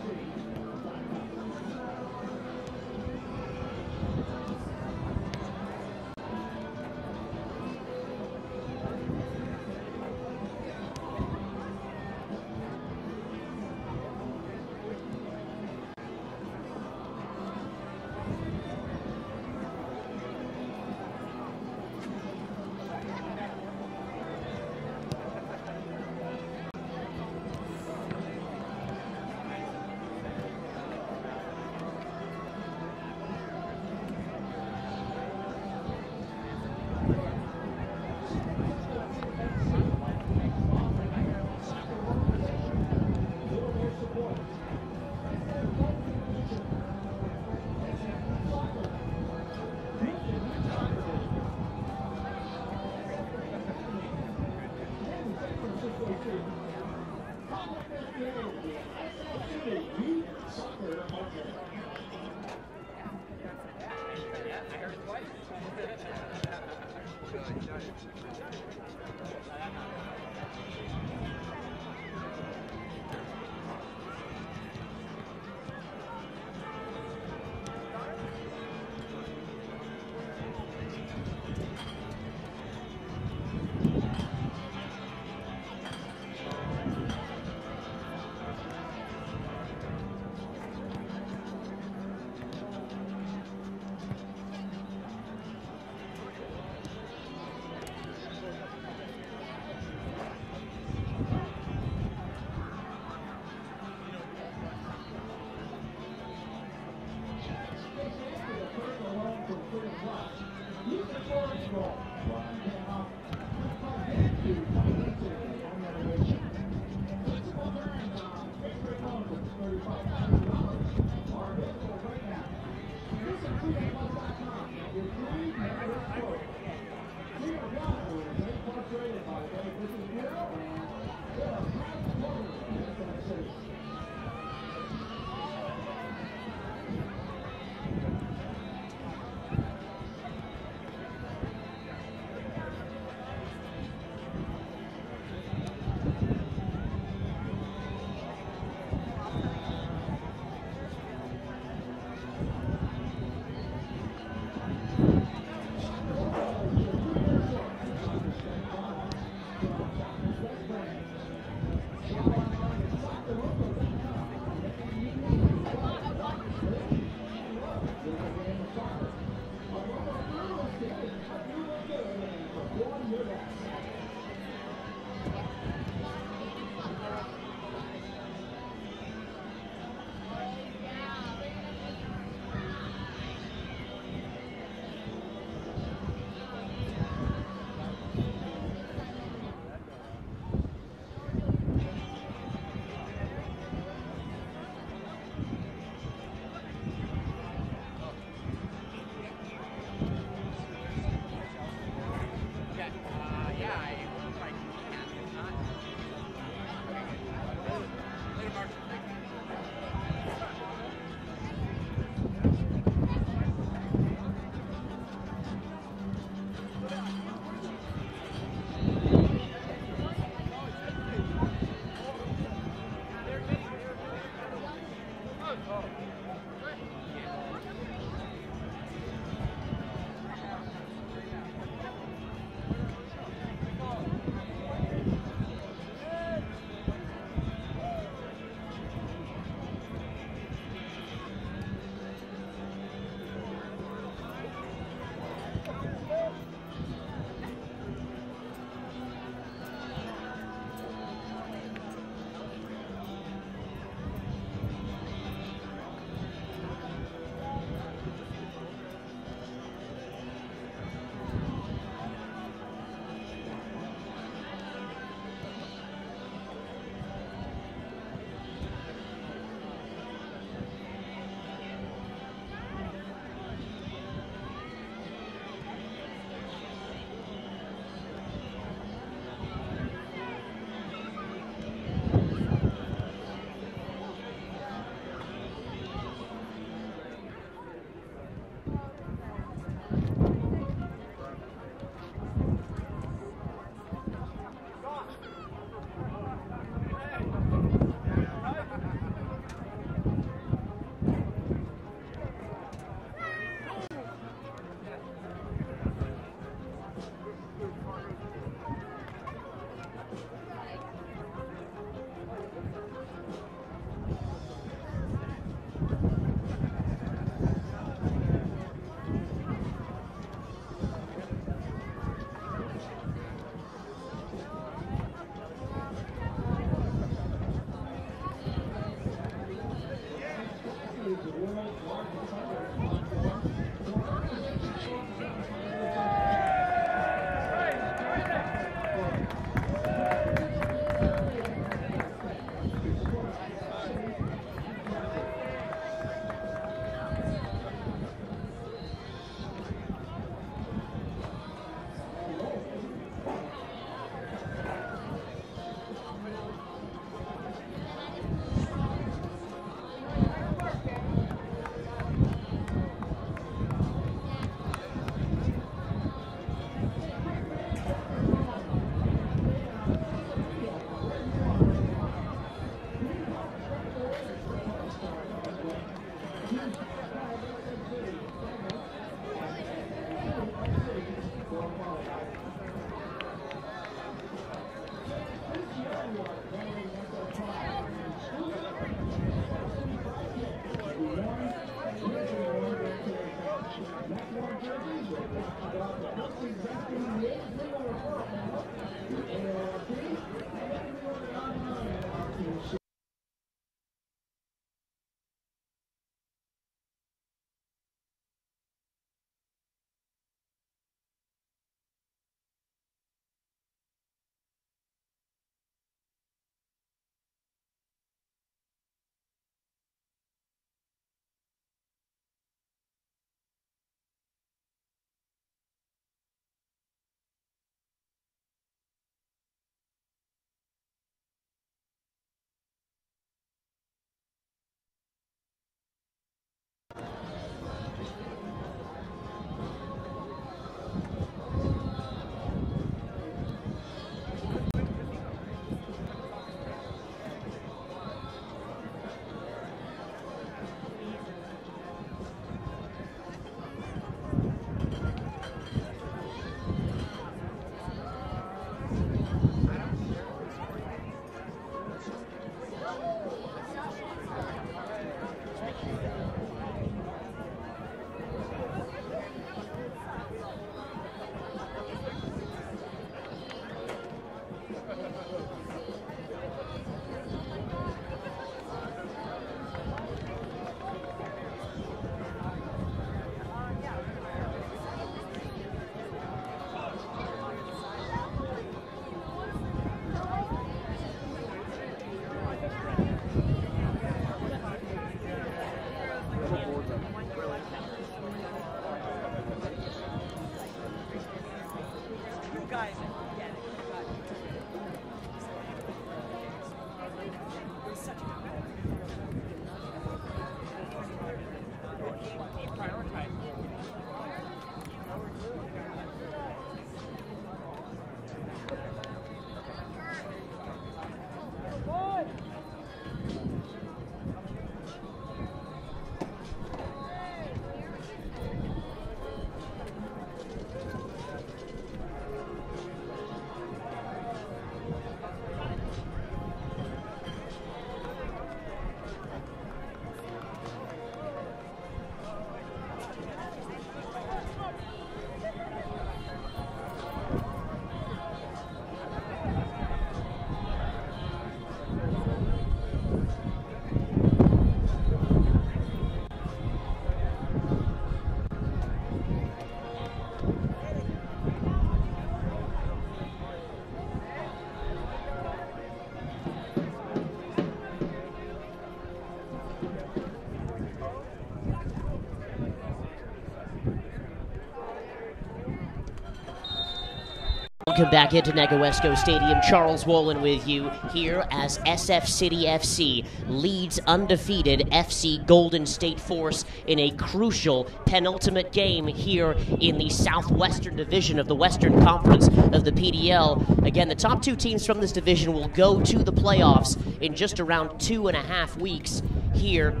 Welcome back into Negoesco Stadium. Charles Wolin with you here as SF City FC leads undefeated FC Golden State Force in a crucial penultimate game here in the Southwestern Division of the Western Conference of the PDL. Again, the top two teams from this division will go to the playoffs in just around 2.5 weeks here.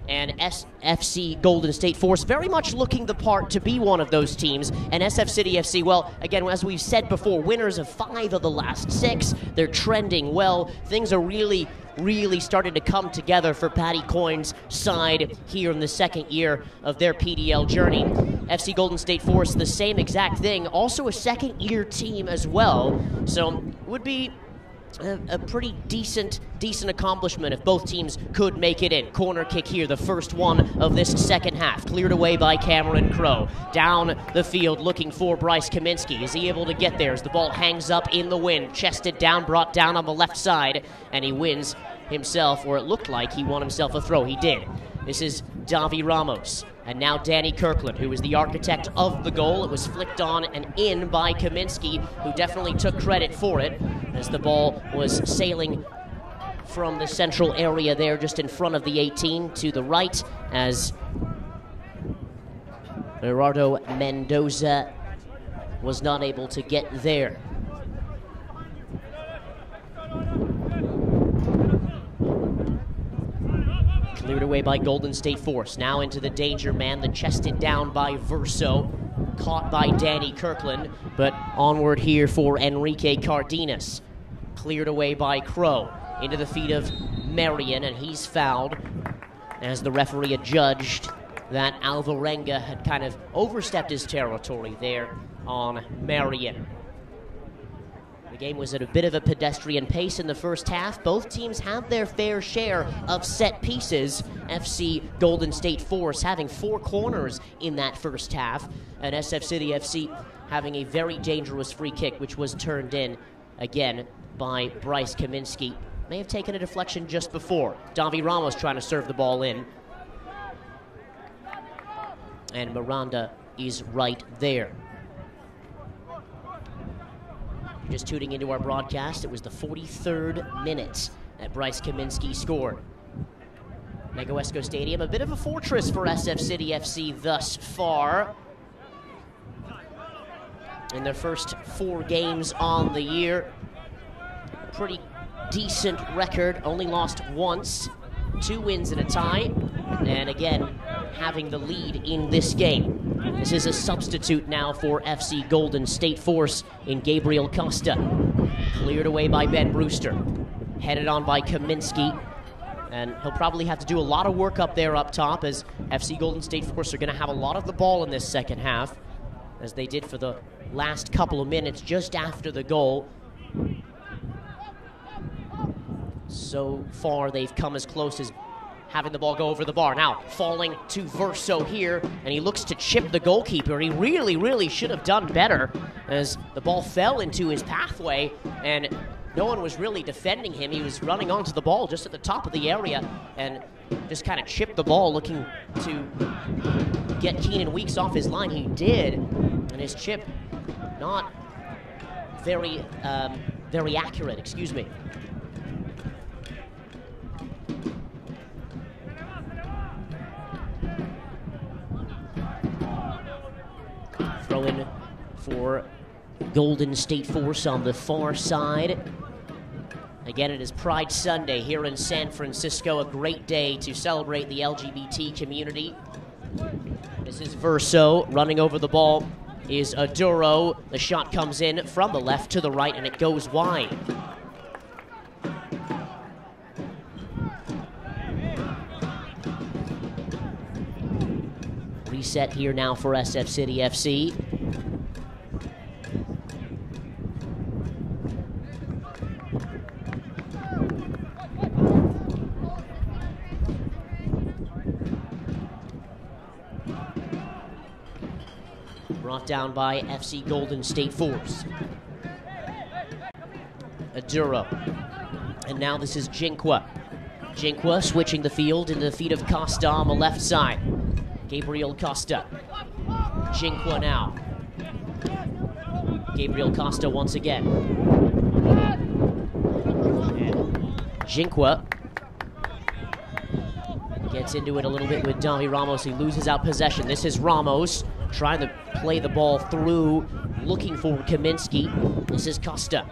And FC Golden State Force very much looking the part to be one of those teams. And SF City FC, well, again, as we've said before, winners of 5 of the last 6. They're trending well. Things are really starting to come together for Paddy Coyne's side here in the second year of their PDL journey. FC Golden State Force, the same exact thing. Also a second-year team as well. So it would be a pretty decent accomplishment if both teams could make it in. Corner kick here, the first one of this second half. Cleared away by Cameron Crowe. Down the field looking for Bryce Kaminsky. Is he able to get there as the ball hangs up in the wind? Chested down, brought down on the left side, and he wins himself, or it looked like he won himself a throw. He did. This is Davi Ramos. And now Danny Kirkland, who was the architect of the goal. It was flicked on and in by Kaminsky, who definitely took credit for it, as the ball was sailing from the central area there just in front of the 18 to the right, as Gerardo Mendoza was not able to get there. Cleared away by Golden State Force. Now into the danger man, the chested down by Verso. Caught by Danny Kirkland, but onward here for Enrique Cardenas. Cleared away by Crowe. Into the feet of Marion, and he's fouled as the referee adjudged that Alvarenga had kind of overstepped his territory there on Marion. The game was at a bit of a pedestrian pace in the first half. Both teams have their fair share of set pieces. FC Golden State Force having 4 corners in that first half, and SF City FC having a very dangerous free kick, which was turned in again by Bryce Kaminsky. May have taken a deflection just before. Davi Ramos trying to serve the ball in. And Miranda is right there. Just tuning into our broadcast, it was the 43rd minute that Bryce Kaminsky scored. Negoesco Stadium, a bit of a fortress for SF City FC thus far. In their first 4 games on the year, pretty decent record, only lost once, 2 wins and a tie, and again, having the lead in this game. This is a substitute now for FC Golden State Force in Gabriel Costa. Cleared away by Ben Brewster. Headed on by Kaminsky. And he'll probably have to do a lot of work up there up top, as FC Golden State Force are going to have a lot of the ball in this second half, as they did for the last couple of minutes just after the goal. So far, they've come as close as having the ball go over the bar. Now, falling to Verso here, and he looks to chip the goalkeeper. He really should have done better, as the ball fell into his pathway, and no one was really defending him. He was running onto the ball just at the top of the area, and just kind of chipped the ball, looking to get Keenan Weeks off his line. He did, and his chip not very accurate, excuse me. Throw in for Golden State Force on the far side. Again, it is Pride Sunday here in San Francisco, a great day to celebrate the LGBT community. This is Verso. Running over the ball is Aduro. The shot comes in from the left to the right, and it goes wide. Reset here now for SF City FC. Brought down by FC Golden State Force. Aduro. And now this is Jinkwa. Jinkwa switching the field into the feet of Costa on the left side. Gabriel Costa. Jinkwa now. Gabriel Costa once again. Jinqua gets into it a little bit with Dami Ramos. He loses out possession. This is Ramos trying to play the ball through, looking for Kaminsky. This is Costa.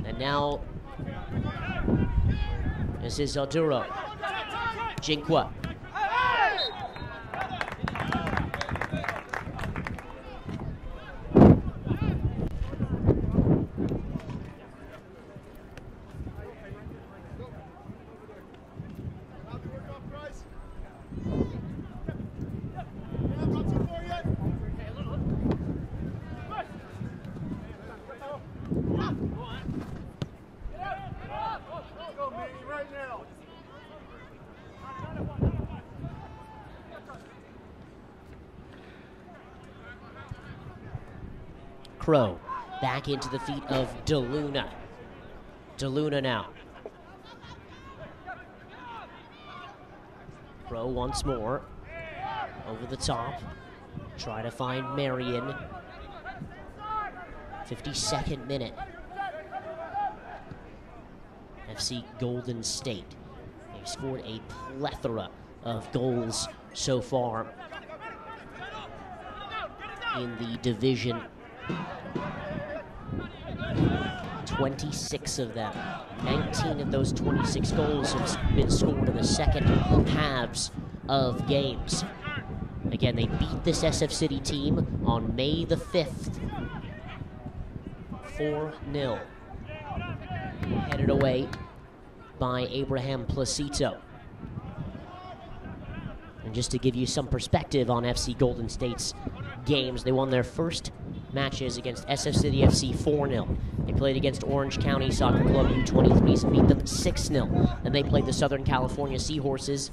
And now this is Oduro. Jinqua. Crow back into the feet of DeLuna. DeLuna now. Crow once more. Over the top. Try to find Marion. 52nd minute. FC Golden State. They've scored a plethora of goals so far in the division. 26 of them. 19 of those 26 goals have been scored in the second halves of games. Again, they beat this SF City team on May the 5th. 4-0. Headed away by Abraham Placito. And just to give you some perspective on FC Golden State's games, they won their first matches against SF City FC 4-0. They played against Orange County Soccer Club U23s and beat them 6-0. Then they played the Southern California Seahorses.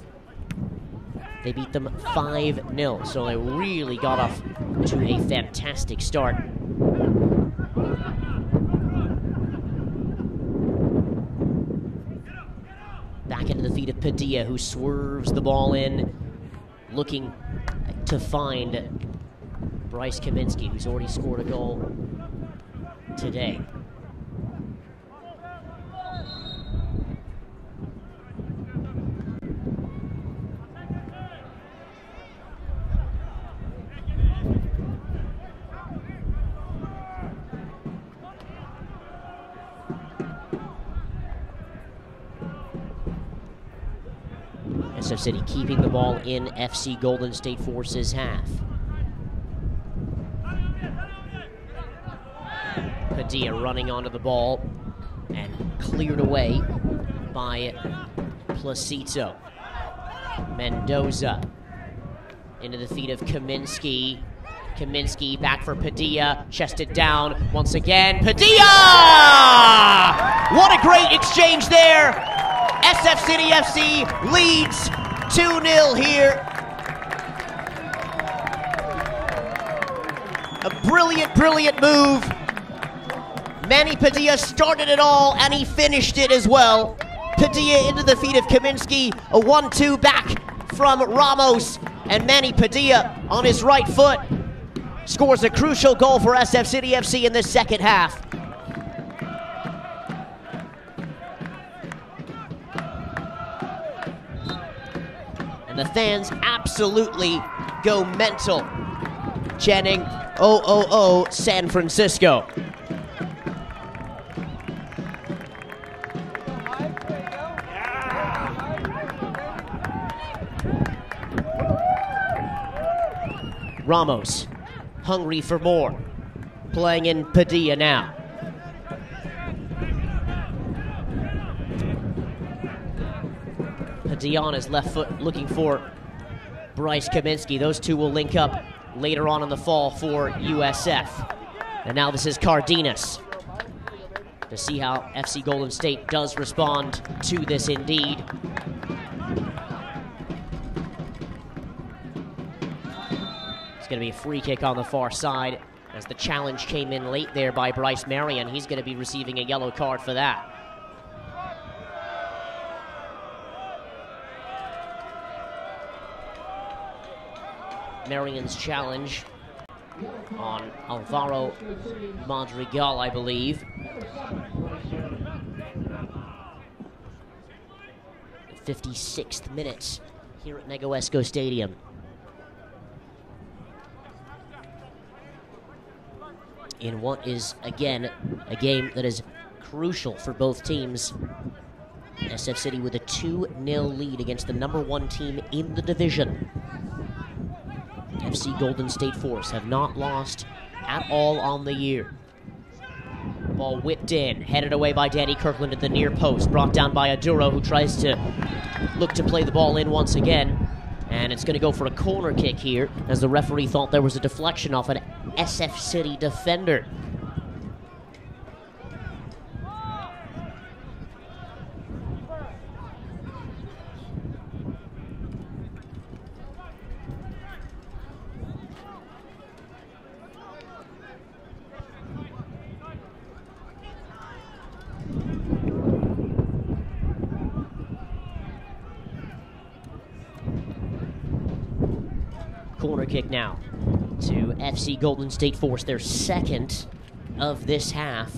They beat them 5-0. So they really got off to a fantastic start. Back into the feet of Padilla, who swerves the ball in, looking to find Bryce Kaminsky, who's already scored a goal today. SF City keeping the ball in FC Golden State Force's half. Padilla running onto the ball and cleared away by Placito. Mendoza into the feet of Kaminsky. Kaminsky back for Padilla, chested down once again. Padilla! What a great exchange there! SF City FC leads 2-0 here. A brilliant, brilliant move. Manny Padilla started it all, and he finished it as well. Padilla into the feet of Kaminsky, a 1-2 back from Ramos, and Manny Padilla on his right foot scores a crucial goal for SF City FC in the second half. And the fans absolutely go mental, chanting, "Oh, oh, oh, San Francisco." Ramos, hungry for more, playing in Padilla now. Padilla on his left foot looking for Bryce Kaminsky. Those two will link up later on in the fall for USF. And now this is Cardenas to see how FC Golden State does respond to this indeed. It's going to be a free kick on the far side as the challenge came in late there by Bryce Marion. He's going to be receiving a yellow card for that. Marion's challenge on Alvaro Madrigal, I believe. 56th minute here at Negoesco Stadium. In what is, again, a game that is crucial for both teams. SF City with a 2-0 lead against the #1 team in the division. FC Golden State Force have not lost at all on the year. Ball whipped in, headed away by Danny Kirkland at the near post, brought down by Aduro, who tries to look to play the ball in once again. And it's going to go for a corner kick here, as the referee thought there was a deflection off an SF City defender. Corner kick now to FC Golden State Force, their second of this half.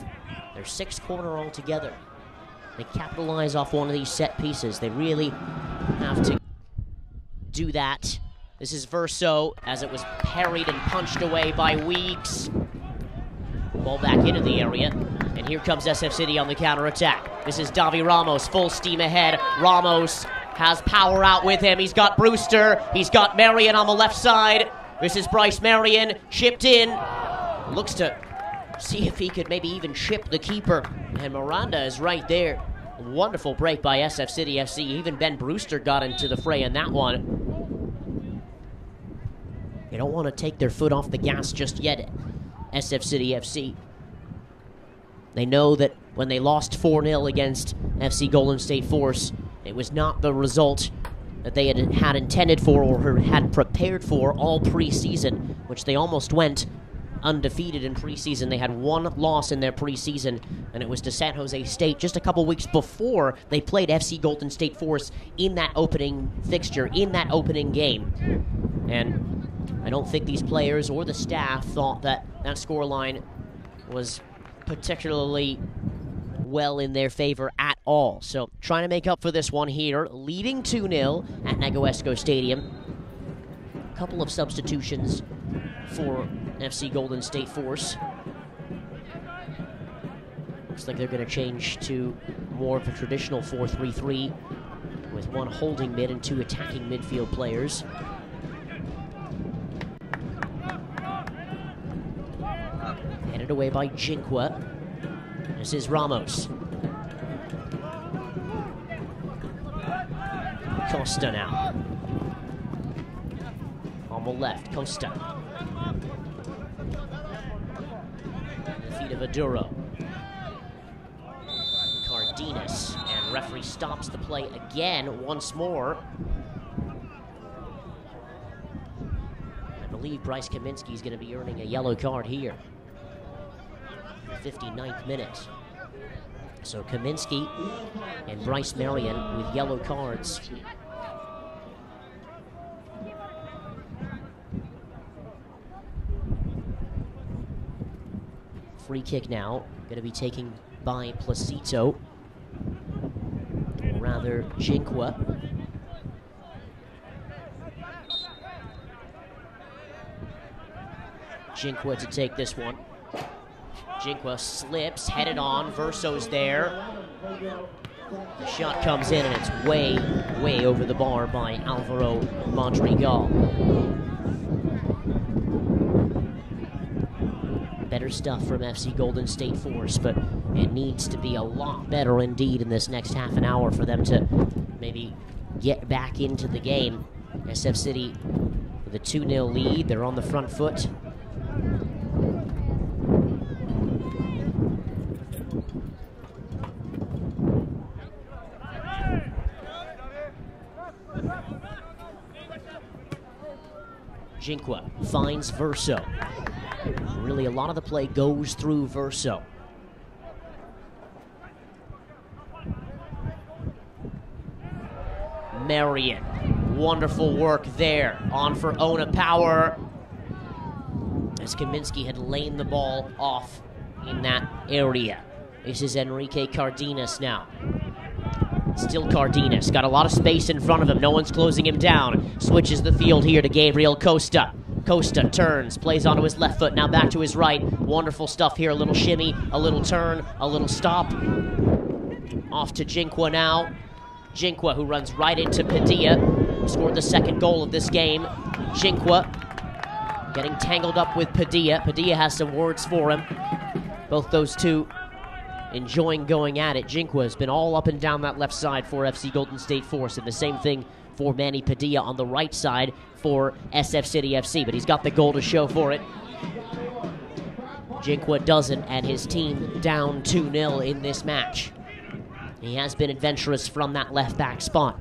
Their 6th corner altogether. They capitalize off one of these set pieces. They really have to do that. This is Verso, as it was parried and punched away by Weeks. Ball back into the area, and here comes SF City on the counter-attack. This is Davi Ramos, full steam ahead. Ramos has power out with him. He's got Brewster. He's got Marion on the left side. This is Bryce Marion, chipped in. Looks to see if he could maybe even chip the keeper. And Miranda is right there. Wonderful break by SF City FC. Even Ben Brewster got into the fray in that one. They don't want to take their foot off the gas just yet, SF City FC. They know that when they lost 4-0 against FC Golden State Force, it was not the result that they had intended for or had prepared for all preseason, which they almost went undefeated in preseason. They had one loss in their preseason, and it was to San Jose State just a couple weeks before they played FC Golden State Force in that opening fixture, in that opening game. And I don't think these players or the staff thought that that scoreline was particularly well in their favor at all. So trying to make up for this one here, leading 2-0 at Negoesco Stadium. A couple of substitutions for FC Golden State Force. Looks like they're going to change to more of a traditional 4-3-3 with one holding mid and 2 attacking midfield players. Headed away by Jinqua. This is Ramos. Costa now. On the left, Costa. The feet of Aduro. Cardenas. And referee stops the play again, once more. I believe Bryce Kaminsky is going to be earning a yellow card here. 59th minute. So Kaminsky and Bryce Marion with yellow cards. Free kick now, going to be taken by Placito, or rather Jinqua. Jinqua to take this one. Jinqua slips, headed on, Verso's there. The shot comes in, and it's way, way over the bar by Alvaro Madrigal. Better stuff from FC Golden State Force, but it needs to be a lot better indeed in this next half an hour for them to maybe get back into the game. SF City with a 2-0 lead, they're on the front foot. Jinqua finds Verso. Really, a lot of the play goes through Verso. Marion, wonderful work there. On for Ona Power. as Kaminsky had laid the ball off in that area. This is Enrique Cardenas now. Still Cardenas, got a lot of space in front of him, no one's closing him down. Switches the field here to Gabriel Costa. Costa turns, plays onto his left foot, now back to his right. Wonderful stuff here, a little shimmy, a little turn, a little stop. Off to Jinqua now. Jinqua, who runs right into Padilla, who scored the second goal of this game. Jinqua getting tangled up with Padilla. Padilla has some words for him. Both those two enjoying going at it. Jinqua has been all up and down that left side for FC Golden State Force, and the same thing for Manny Padilla on the right side for SF City FC, but he's got the goal to show for it. Jinqua doesn't, and his team down 2-0 in this match. He has been adventurous from that left back spot.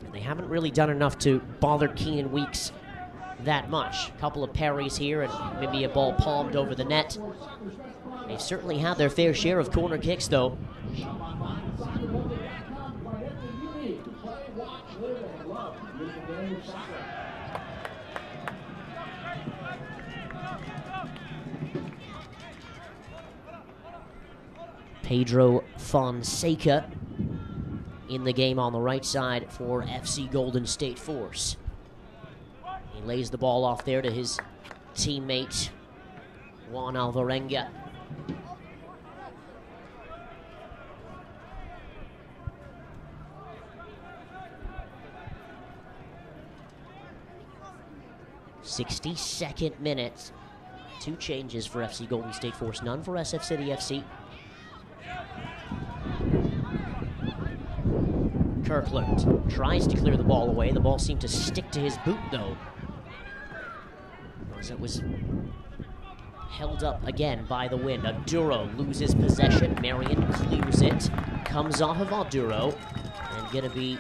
And they haven't really done enough to bother Keenan Weeks that much. A couple of parries here and maybe a ball palmed over the net. They've certainly had their fair share of corner kicks, though. Pedro Fonseca in the game on the right side for FC Golden State Force. He lays the ball off there to his teammate, Juan Alvarenga. '62nd minute. 2 changes for FC Golden State Force, none for SF City FC. Kirkland tries to clear the ball away. The ball seemed to stick to his boot, though, as it was held up again by the wind. Aduro loses possession. Marion clears it. Comes off of Aduro. And going to be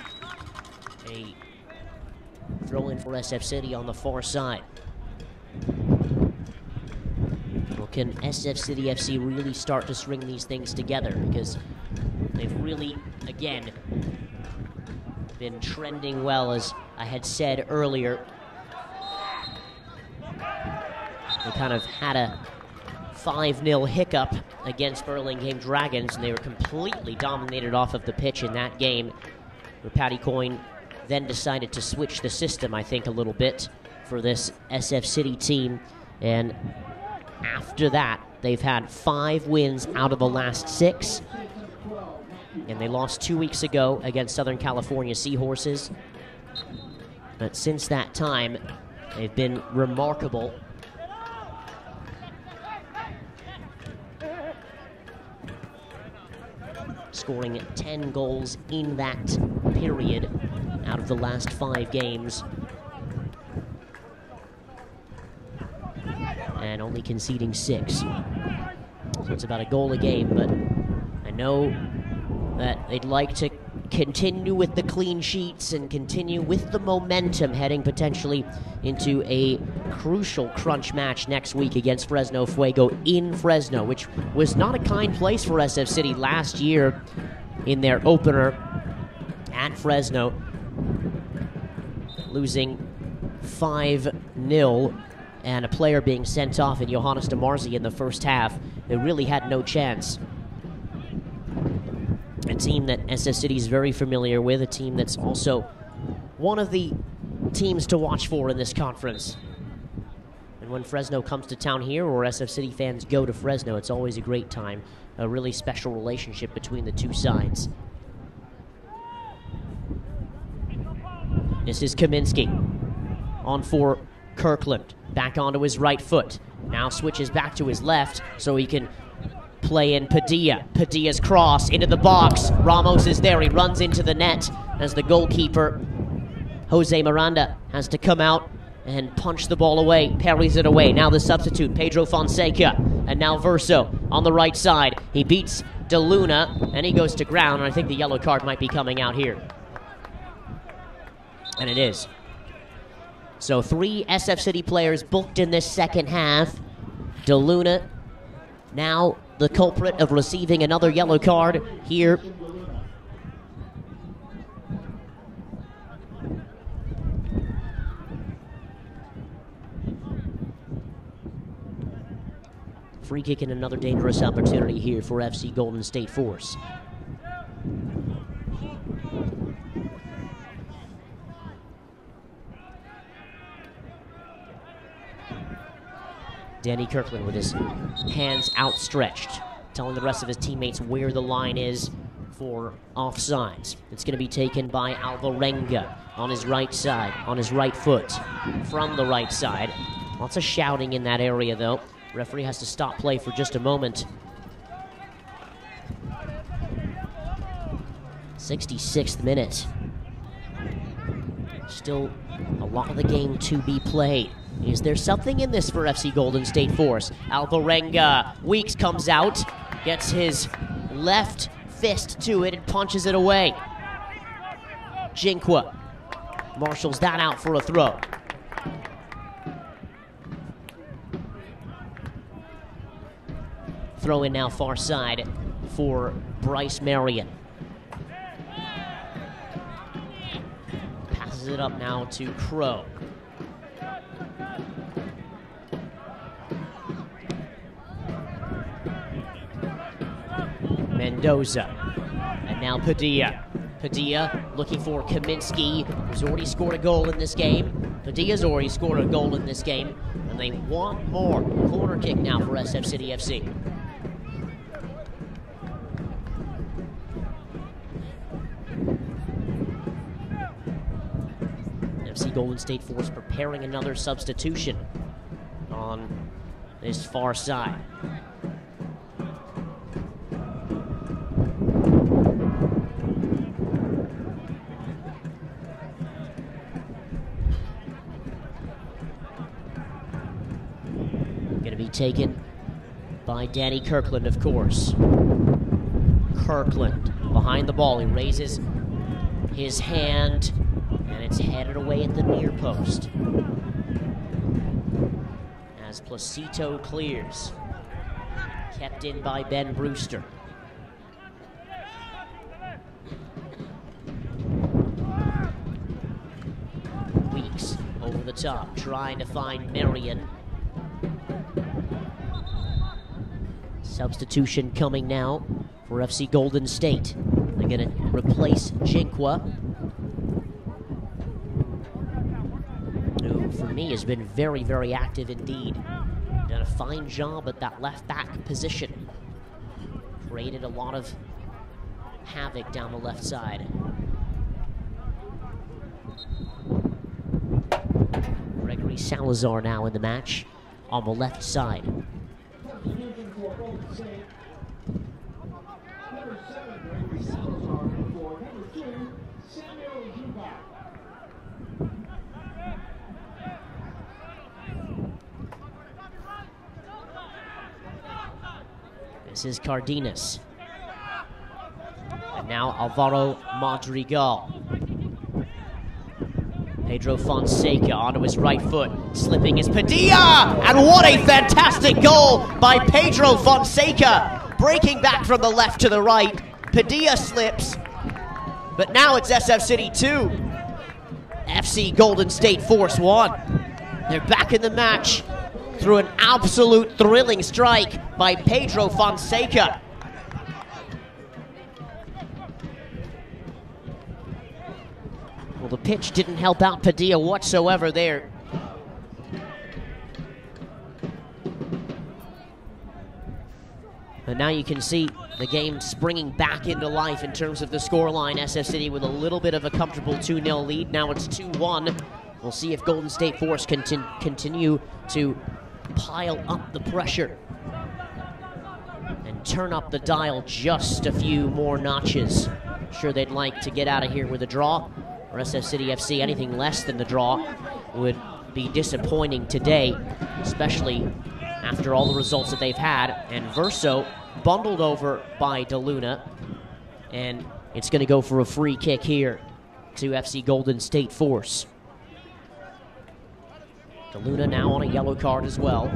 a throw-in for SF City on the far side. Well, can SF City FC really start to string these things together? Because they've really, again, been trending well, as I had said earlier. They kind of had a 5-0 hiccup against Burlingame Dragons, and they were completely dominated off of the pitch in that game, where Paddy Coyne then decided to switch the system, I think, a little bit for this SF City team. And after that, they've had 5 wins out of the last 6. And they lost 2 weeks ago against Southern California Seahorses. But since that time, they've been remarkable. Scoring 10 goals in that period out of the last 5 games. And only conceding 6. So it's about a goal a game, but I know that they'd like to continue with the clean sheets and continue with the momentum, heading potentially into a crucial crunch match next week against Fresno Fuego in Fresno, which was not a kind place for SF City last year in their opener at Fresno, losing 5-0 and a player being sent off in Johannes DeMarzi in the first half. They really had no chance. A team that SF City is very familiar with, a team that's also one of the teams to watch for in this conference. And when Fresno comes to town here, or SF City fans go to Fresno, it's always a great time, a really special relationship between the two sides. This is Kaminsky on for Kirkland, back onto his right foot. Now switches back to his left so he can play in Padilla. Padilla's cross into the box. Ramos is there. He runs into the net as the goalkeeper, Jose Miranda, has to come out and punch the ball away. Parries it away. Now the substitute, Pedro Fonseca. And now Verso on the right side. He beats De Luna, and he goes to ground, and I think the yellow card might be coming out here. And it is. So 3 SF City players booked in this second half. De Luna now the culprit of receiving another yellow card here. free kick and another dangerous opportunity here for FC Golden State Force. Danny Kirkland with his hands outstretched, telling the rest of his teammates where the line is for offsides. It's going to be taken by Alvarenga on his right side, on his right foot, from the right side. Lots of shouting in that area, though. Referee has to stop play for just a moment. 66th minute. Still a lot of the game to be played. Is there something in this for FC Golden State Force? Alvarenga, Weeks comes out, gets his left fist to it and punches it away. Jinkwa marshals that out for a throw. Throw in now far side for Bryce Marion. Passes it up now to Crow. Mendoza, and now Padilla. Padilla looking for Kaminsky, who's already scored a goal in this game. Padilla's already scored a goal in this game, and they want more. Corner kick now for SF City FC. FC Golden State Force preparing another substitution on this far side. Taken by Danny Kirkland, of course. Kirkland behind the ball. He raises his hand, and it's headed away at the near post. As Placito clears. Kept in by Ben Brewster. Weeks over the top, trying to find Marion. Substitution coming now for FC Golden State. They're going to replace Jinkwa, who for me has been very, very active indeed. Done a fine job at that left back position. Created a lot of havoc down the left side. Gregory Salazar now in the match on the left side. This is Cardenas. And now Alvaro Madrigal. Pedro Fonseca onto his right foot. Slipping is Padilla! And what a fantastic goal by Pedro Fonseca! Breaking back from the left to the right. Padilla slips. But now it's SF City 2. FC Golden State Force 1. They're back in the match through an absolute thrilling strike by Pedro Fonseca. Well, the pitch didn't help out Padilla whatsoever there. And now you can see the game springing back into life in terms of the scoreline. SF City with a little bit of a comfortable 2-0 lead. Now it's 2-1. We'll see if Golden State Force can continue to pile up the pressure and turn up the dial just a few more notches. I'm sure they'd like to get out of here with a draw. For SF City FC, anything less than the draw would be disappointing today, especially after all the results that they've had. And Verso bundled over by DeLuna, and it's going to go for a free kick here to FC Golden State Force. DeLuna now on a yellow card as well.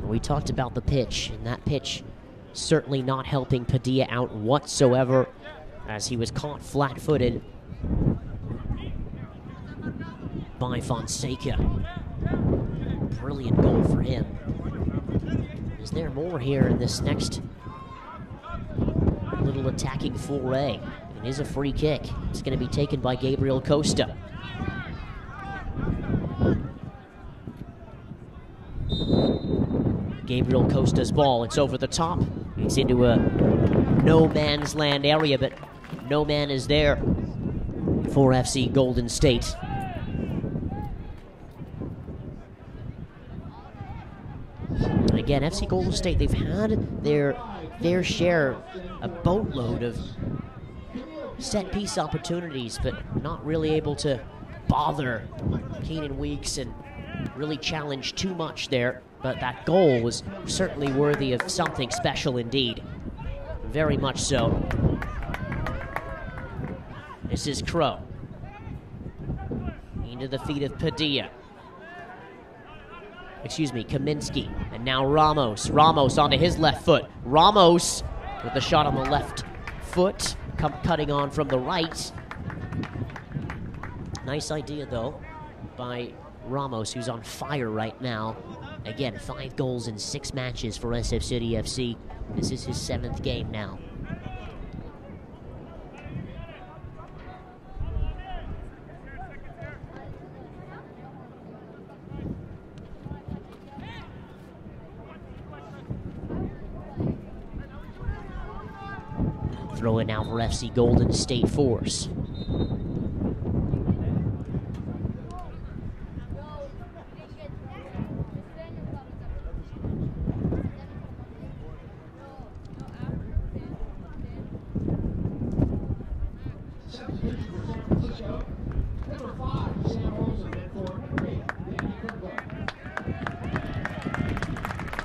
We talked about the pitch, and that pitch certainly not helping Padilla out whatsoever as he was caught flat-footed. by Fonseca. Brilliant goal for him. Is there more here in this next little attacking foray? It is a free kick. It's going to be taken by Gabriel Costa. Gabriel Costa's ball. It's over the top. It's into a no man's land area, but no man is there for FC Golden State. And again, FC Golden State, they've had their fair share, a boatload of set piece opportunities, but not really able to bother Keenan Weeks and really challenge too much there. But that goal was certainly worthy of something special indeed. Very much so. This is Crow. Into the feet of Padilla. Excuse me, Kaminsky. And now Ramos. Ramos onto his left foot. Ramos with the shot on the left foot. Cutting on from the right. Nice idea, though, by Ramos, who's on fire right now. Again, 5 goals in 6 matches for SF City FC. This is his 7th game now. Throw it now for FC Golden State Force.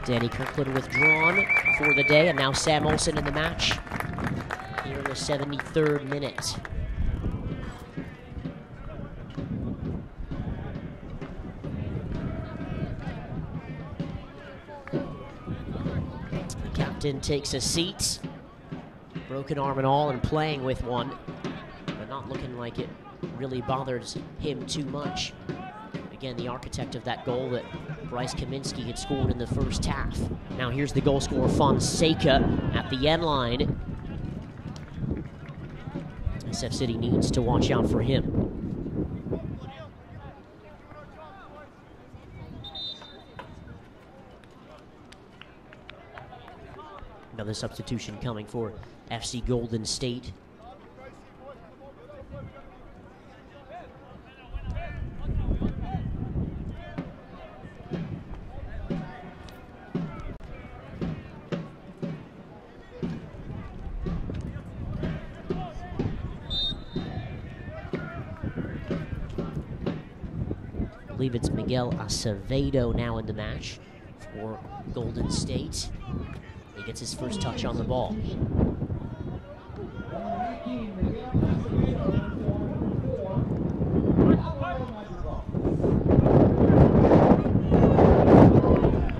Danny Kirkland withdrawn for the day, and now Sam Olsen in the match here in the 73rd minute. The captain takes a seat, broken arm and all, and playing with one, but not looking like it really bothers him too much. Again, the architect of that goal that Bryce Kaminsky had scored in the first half. Now here's the goal scorer, Fonseca, at the end line. SF City needs to watch out for him. Another substitution coming for FC Golden State. I believe it's Miguel Acevedo now in the match for Golden State. He gets his first touch on the ball.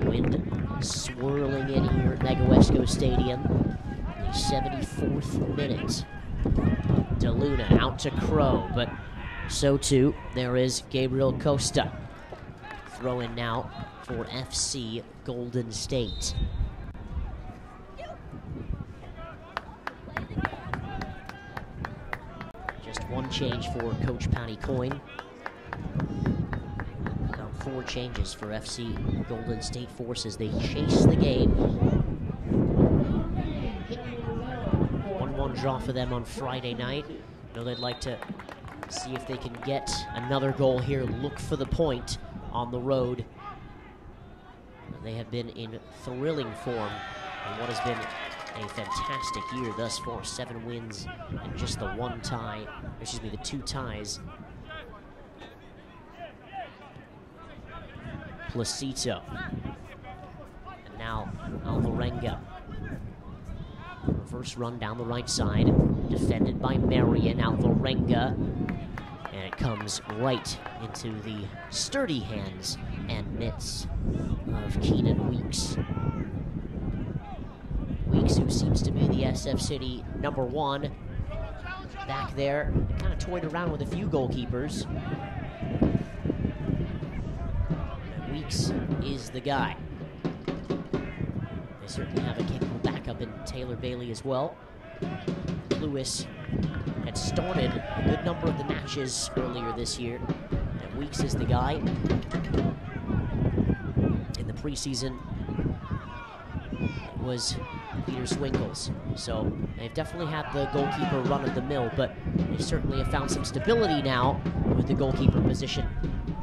Wind swirling in here at Negoesco Stadium. The 74th minute. DeLuna out to Crow, but so too, there is Gabriel Costa. Throw in now for FC Golden State. Just one change for Coach Patty Coyne. Now 4 changes for FC Golden State Force as they chase the game. 1-1 draw for them on Friday night. I know they'd like to see if they can get another goal here. Look for the point on the road. They have been in thrilling form in what has been a fantastic year thus far. 7 wins and just the 1 tie, excuse me, the 2 ties. Placito. And now Alvarenga. Reverse run down the right side, defended by Marion. Alvarenga, and it comes right into the sturdy hands and mitts of Keenan Weeks. Weeks, who seems to be the SF City #1 back there, kind of toyed around with a few goalkeepers. Weeks is the guy. They certainly have a capable backup in Taylor Bailey as well. Lewis had started a good number of the matches earlier this year, and Weeks is the guy. In the preseason, it was Peter Swinkles. So they've definitely had the goalkeeper run of the mill, but they certainly have found some stability now with the goalkeeper position,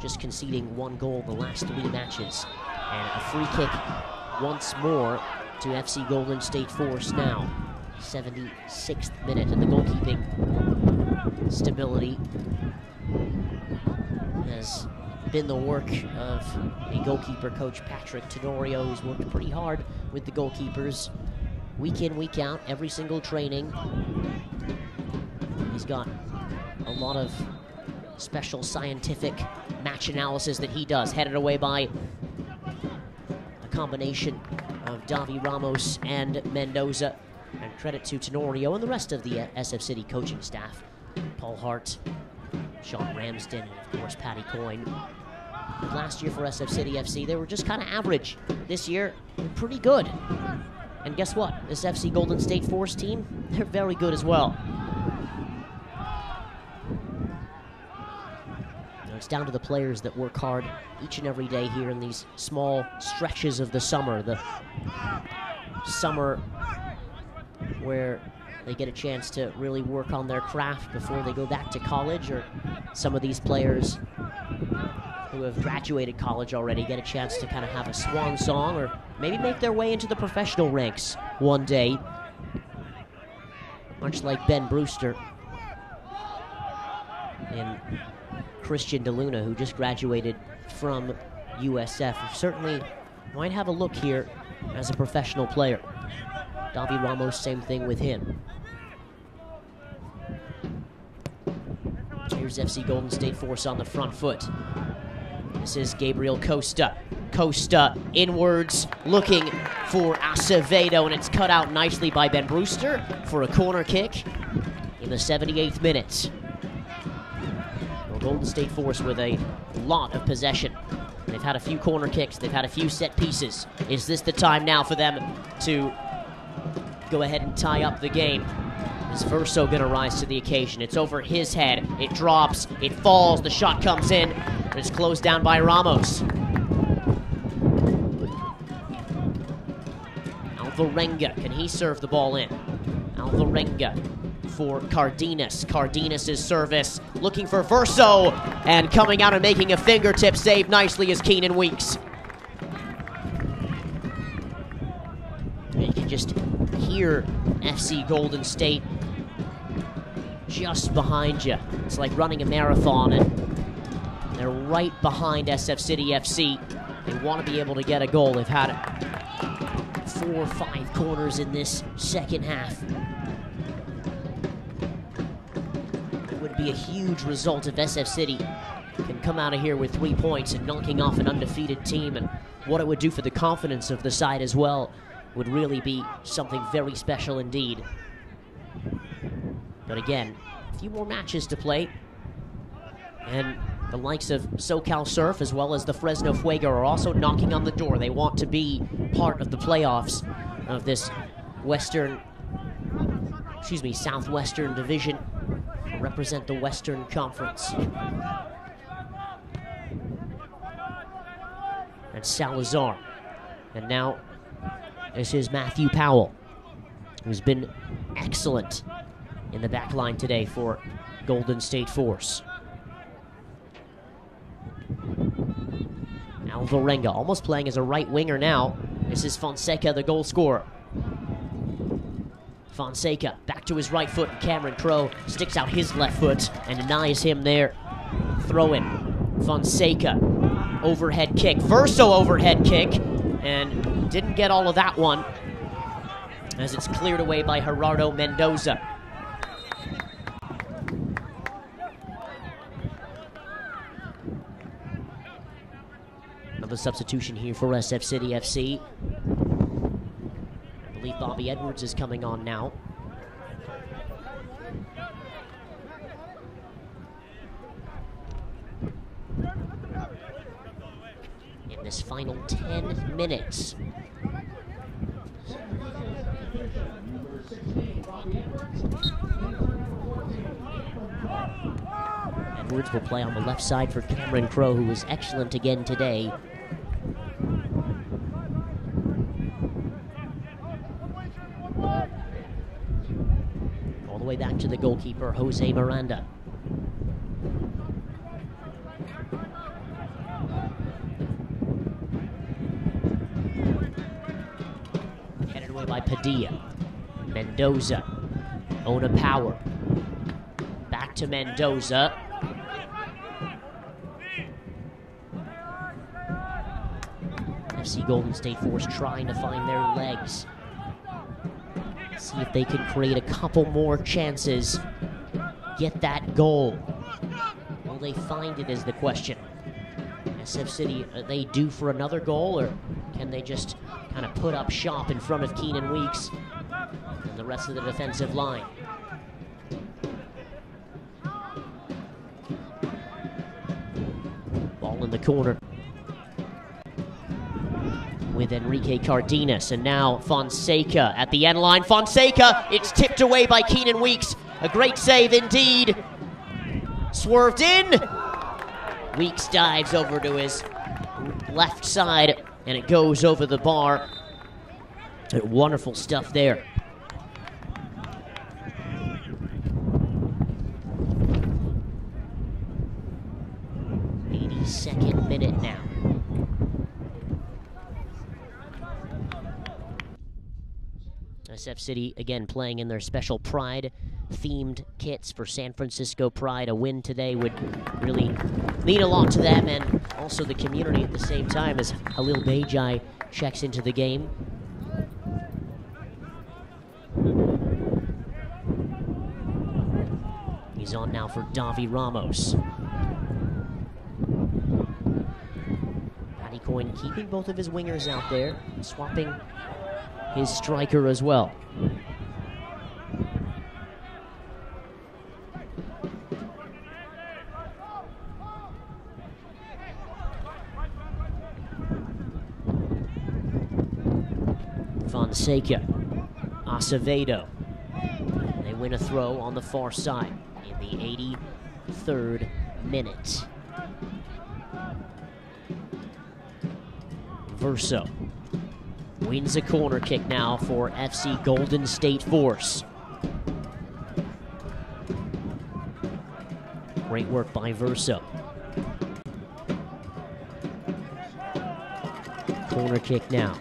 just conceding 1 goal in the last 3 matches. And a free kick once more to FC Golden State Force now. 76th minute, and the goalkeeping stability has been the work of a goalkeeper coach, Patrick Tenorio, who's worked pretty hard with the goalkeepers week in, week out, every single training. He's got a lot of special scientific match analysis that he does, headed away by a combination of Davi Ramos and Mendoza. And credit to Tenorio and the rest of the SF City coaching staff. Paul Hart, Sean Ramsden, and of course Patty Coyne. Last year for SF City FC, they were just kind of average. This year, they're pretty good. And guess what? This FC Golden State Force team, they're very good as well. Now it's down to the players that work hard each and every day here in these small stretches of the summer. The summer where they get a chance to really work on their craft before they go back to college, or some of these players who have graduated college already get a chance to kind of have a swan song, or maybe make their way into the professional ranks one day, much like Ben Brewster and Christian DeLuna, who just graduated from USF. Certainly might have a look here as a professional player. Davi Ramos, same thing with him. Here's FC Golden State Force on the front foot. This is Gabriel Costa. Costa inwards, looking for Acevedo, and it's cut out nicely by Ben Brewster for a corner kick in the 78th minute. Well, Golden State Force with a lot of possession. They've had a few corner kicks, they've had a few set pieces. Is this the time now for them to go ahead and tie up the game? Is Verso gonna rise to the occasion? It's over his head, it drops, it falls, the shot comes in, and it's closed down by Ramos. Alvarenga, can he serve the ball in? Alvarenga for Cardenas. Cardenas' service, looking for Verso, and coming out and making a fingertip save nicely is Keenan Weeks. You can just hear FC Golden State just behind you. It's like running a marathon, and they're right behind SF City FC. They want to be able to get a goal. They've had 4 or 5 corners in this second half. It would be a huge result if SF City can come out of here with 3 points and knocking off an undefeated team, and what it would do for the confidence of the side as well would really be something very special indeed. But again, a few more matches to play, and the likes of SoCal Surf as well as the Fresno Fuego are also knocking on the door. They want to be part of the playoffs of this Southwestern Division, represent the Western Conference. And Salazar. And now this is Matthew Powell, who's been excellent in the back line today for Golden State Force. Alvarenga almost playing as a right winger now. This is Fonseca, the goal scorer. Fonseca back to his right foot, and Cameron Crowe sticks out his left foot and denies him there. Throw in. Fonseca, overhead kick. Verso overhead kick, and didn't get all of that one as it's cleared away by Gerardo Mendoza. Another substitution here for SF City FC. I believe Bobby Edwards is coming on now. In the this final 10 minutes. Edwards will play on the left side for Cameron Crowe, who was excellent again today. All the way back to the goalkeeper, Jose Miranda. Headed away by Padilla. Mendoza. Ona Power. Back to Mendoza. FC Golden State Force trying to find their legs. See if they can create a couple more chances. Get that goal. Will they find it is the question. SF City, are they due for another goal, or can they just kind of put up shop in front of Keenan Weeks and the rest of the defensive line? Ball in the corner with Enrique Cardenas, and now Fonseca at the end line. Fonseca, it's tipped away by Keenan Weeks. A great save indeed. Swerved in. Weeks dives over to his left side, and it goes over the bar. Wonderful stuff there. Second minute now. SF City again playing in their special Pride themed kits for San Francisco Pride. A win today would really mean a lot to them and also the community at the same time, as Halil Bejai checks into the game. He's on now for Davi Ramos. Coyne keeping both of his wingers out there, swapping his striker as well. Fonseca, Acevedo. They win a throw on the far side in the 83rd minute. Verso wins a corner kick now for FC Golden State Force. Great work by Verso. Corner kick now.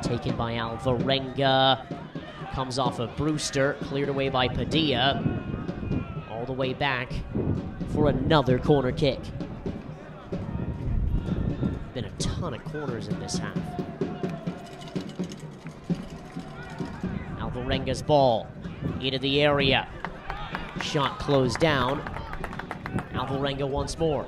Taken by Alvarenga. Comes off of Brewster. Cleared away by Padilla. All the way back for another corner kick. Been a ton of corners in this half. Alvarenga's ball into the area. Shot closed down. Alvarenga once more.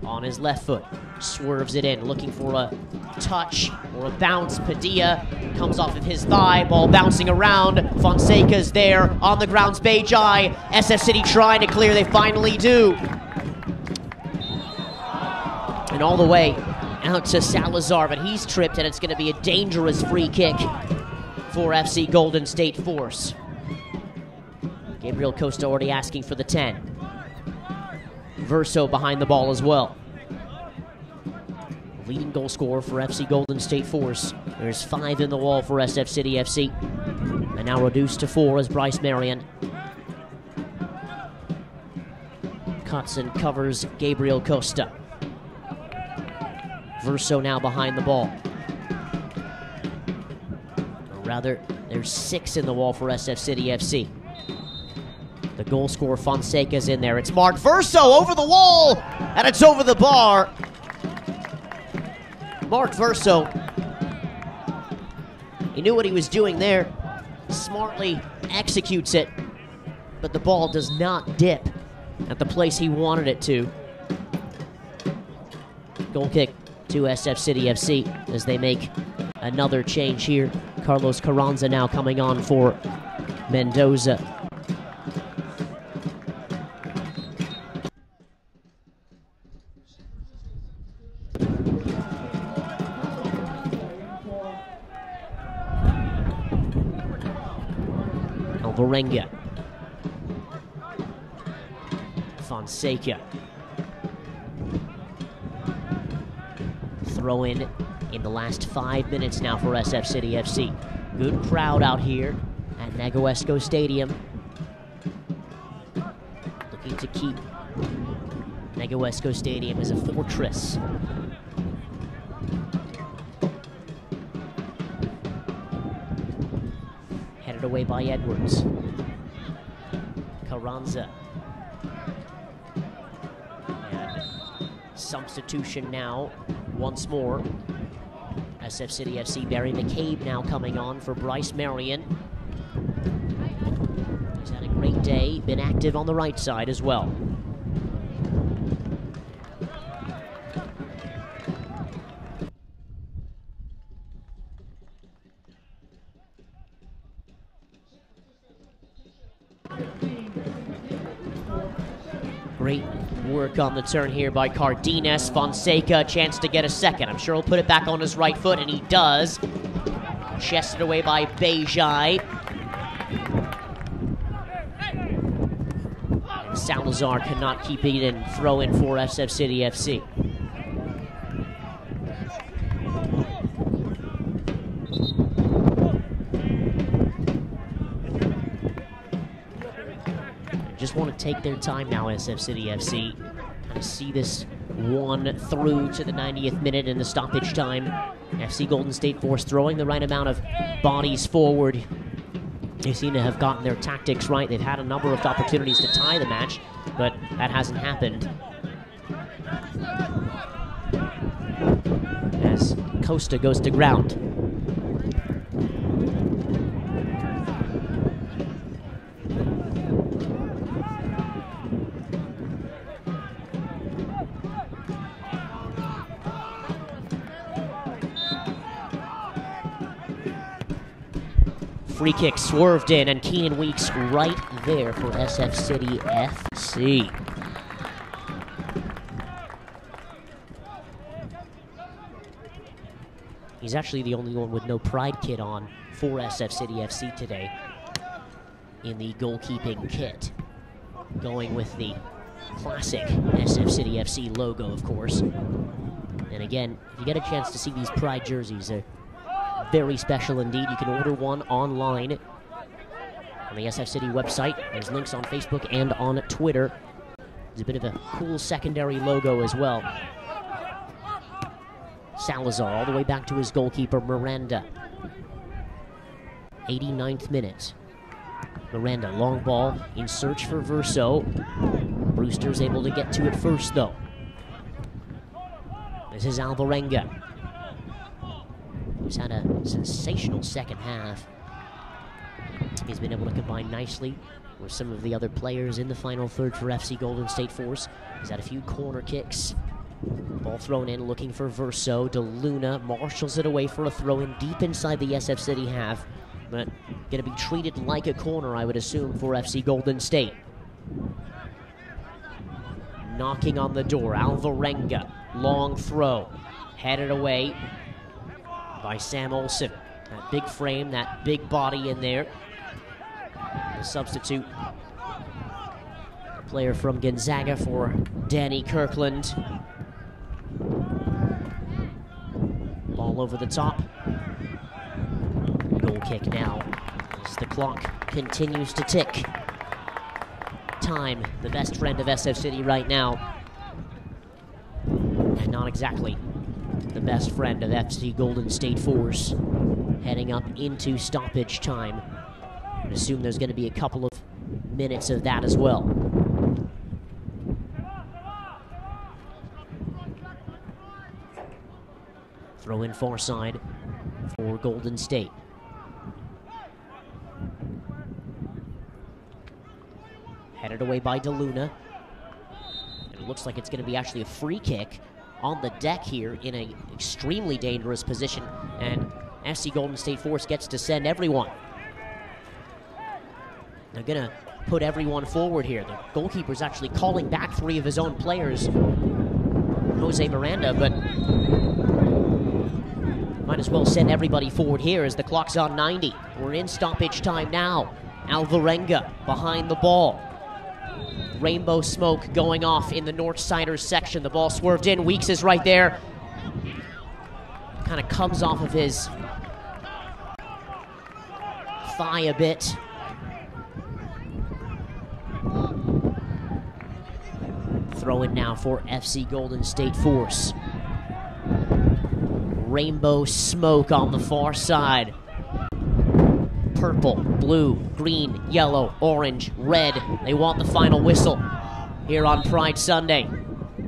On his left foot. Swerves it in, looking for a touch or a bounce. Padilla comes off of his thigh. Ball bouncing around. Fonseca's there on the grounds. Bejai. SF City trying to clear. They finally do. And all the way out to Salazar, but he's tripped, and it's going to be a dangerous free kick for FC Golden State Force. Gabriel Costa already asking for the 10. Verso behind the ball as well. Leading goal scorer for FC Golden State Force. There's 5 in the wall for SF City FC. And now reduced to 4 as Bryce Marion cuts and covers Gabriel Costa. Verso now behind the ball. Or rather, there's 6 in the wall for SF City FC. The goal scorer Fonseca's in there. It's Mark Verso over the wall, and it's over the bar. Mark Verso, he knew what he was doing there. Smartly executes it, but the ball does not dip at the place he wanted it to. Goal kick to SF City FC as they make another change here. Carlos Carranza now coming on for Mendoza. Alvarenga. Fonseca. Throw in the last 5 minutes now for SF City FC. Good crowd out here at Negoesco Stadium. Looking to keep Negoesco Stadium as a fortress. Headed away by Edwards. Carranza. And substitution now, once more. SF City FC, Barry McCabe now coming on for Bryce Marion. He's had a great day, been active on the right side as well. Great work on the turn here by Cardenas. Fonseca, chance to get a second. I'm sure he'll put it back on his right foot, and he does. Chested away by Bejai. And Salazar cannot keep it and throw in for SF City FC. Just want to take their time now, SF City FC. Kind of see this one through to the 90th minute in the stoppage time. FC Golden State Force throwing the right amount of bodies forward. They seem to have gotten their tactics right. They've had a number of opportunities to tie the match, but that hasn't happened. As Costa goes to ground. Free kick swerved in, and Keenan Weeks right there for SF City FC. He's actually the only one with no pride kit on for SF City FC today in the goalkeeping kit. Going with the classic SF City FC logo, of course. And again, if you get a chance to see these pride jerseys, they're very special indeed. You can order one online on the SF City website. There's links on Facebook and on Twitter. There's a bit of a cool secondary logo as well. Salazar all the way back to his goalkeeper, Miranda. 89th minute. Miranda, long ball in search for Verso. Brewster's able to get to it first, though. This is Alvarenga. He's had a sensational second half. He's been able to combine nicely with some of the other players in the final third for FC Golden State Force. He's had a few corner kicks. Ball thrown in, looking for Verso. De Luna marshals it away for a throw-in deep inside the SF City half, but going to be treated like a corner, I would assume, for FC Golden State. Knocking on the door, Alvarenga. Long throw, headed away by Sam Olsen. That big frame, that big body in there. The substitute player from Gonzaga for Danny Kirkland. Ball over the top. Goal kick now as the clock continues to tick. Time, the best friend of SF City right now. And not exactly the best friend of FC Golden State Force, heading up into stoppage time. I assume there's going to be a couple of minutes of that as well. Throw in far side for Golden State. Headed away by De Luna. And it looks like it's going to be actually a free kick on the deck here in an extremely dangerous position, and FC Golden State Force gets to send everyone. They're going to put everyone forward here. The goalkeeper's actually calling back three of his own players, Jose Miranda, but might as well send everybody forward here as the clock's on 90. We're in stoppage time now. Alvarenga behind the ball. Rainbow smoke going off in the Northsiders section. The ball swerved in. Weeks is right there. Kind of comes off of his thigh a bit. Throw in now for FC Golden State Force. Rainbow smoke on the far side. Purple, blue, green, yellow, orange, red. They want the final whistle here on Pride Sunday.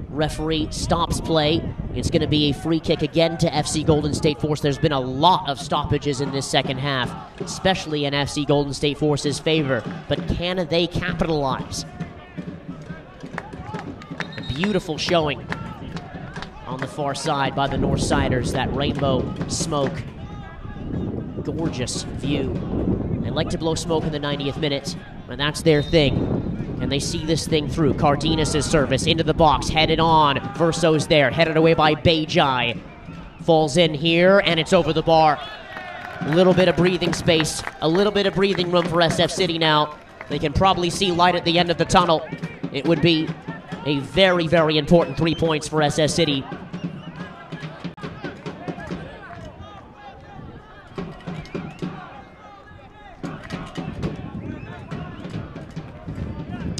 Referee stops play. It's going to be a free kick again to FC Golden State Force. There's been a lot of stoppages in this second half, especially in FC Golden State Force's favor. But can they capitalize? A beautiful showing on the far side by the Northsiders. That rainbow smoke. Gorgeous view. They like to blow smoke in the 90th minute, and that's their thing. And they see this thing through. Cardenas' service into the box, headed on. Verso's there, headed away by Bejai. Falls in here, and it's over the bar. A little bit of breathing space, a little bit of breathing room for SF City now. They can probably see light at the end of the tunnel. It would be a very, very important 3 points for SF City.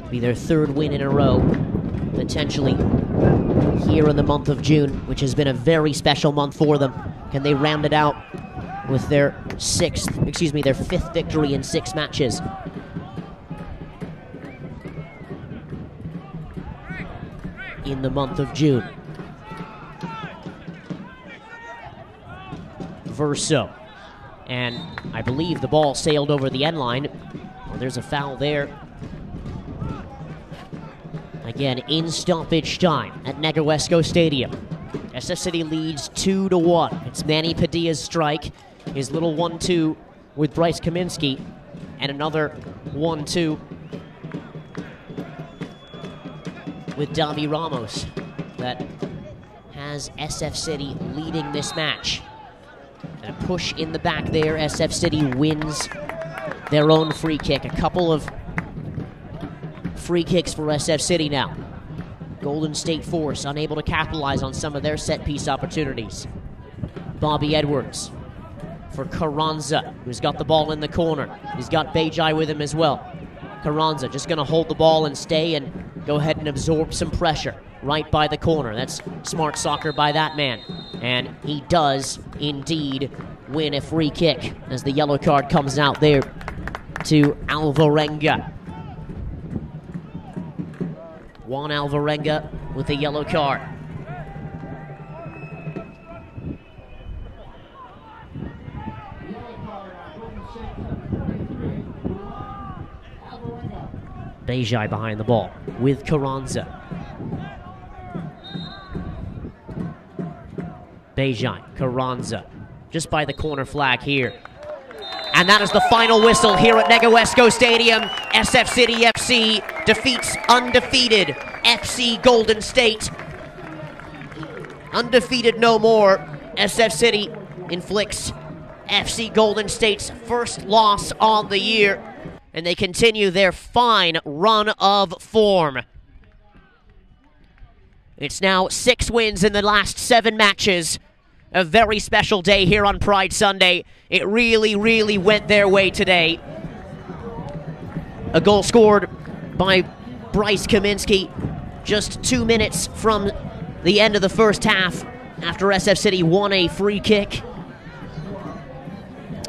Be their third win in a row, potentially here in the month of June, which has been a very special month for them. Can they round it out with their fifth victory in 6 matches? In the month of June. Verso. And I believe the ball sailed over the end line. Well, there's a foul there. Again, in stoppage time at Negoesco Stadium. SF City leads 2-1. It's Manny Padilla's strike. His little 1-2 with Bryce Kaminsky. And another 1-2 with Davi Ramos that has SF City leading this match. And a push in the back there. SF City wins their own free kick. A couple of free kicks for SF City now. Golden State Force unable to capitalize on some of their set-piece opportunities. Bobby Edwards for Carranza, who's got the ball in the corner. He's got Bejai with him as well. Carranza just going to hold the ball and stay and go ahead and absorb some pressure right by the corner. That's smart soccer by that man. And he does indeed win a free kick as the yellow card comes out there to Alvarenga. Juan Alvarenga with a yellow card. Bejai behind the ball with Carranza. Bejai, Carranza, just by the corner flag here. And that is the final whistle here at Negoesco Stadium. SF City FC defeats undefeated FC Golden State. Undefeated no more. SF City inflicts FC Golden State's first loss on the year. And they continue their fine run of form. It's now 6 wins in the last 7 matches. A very special day here on Pride Sunday. It really, really went their way today. A goal scored by Bryce Kaminsky just 2 minutes from the end of the first half after SF City won a free kick.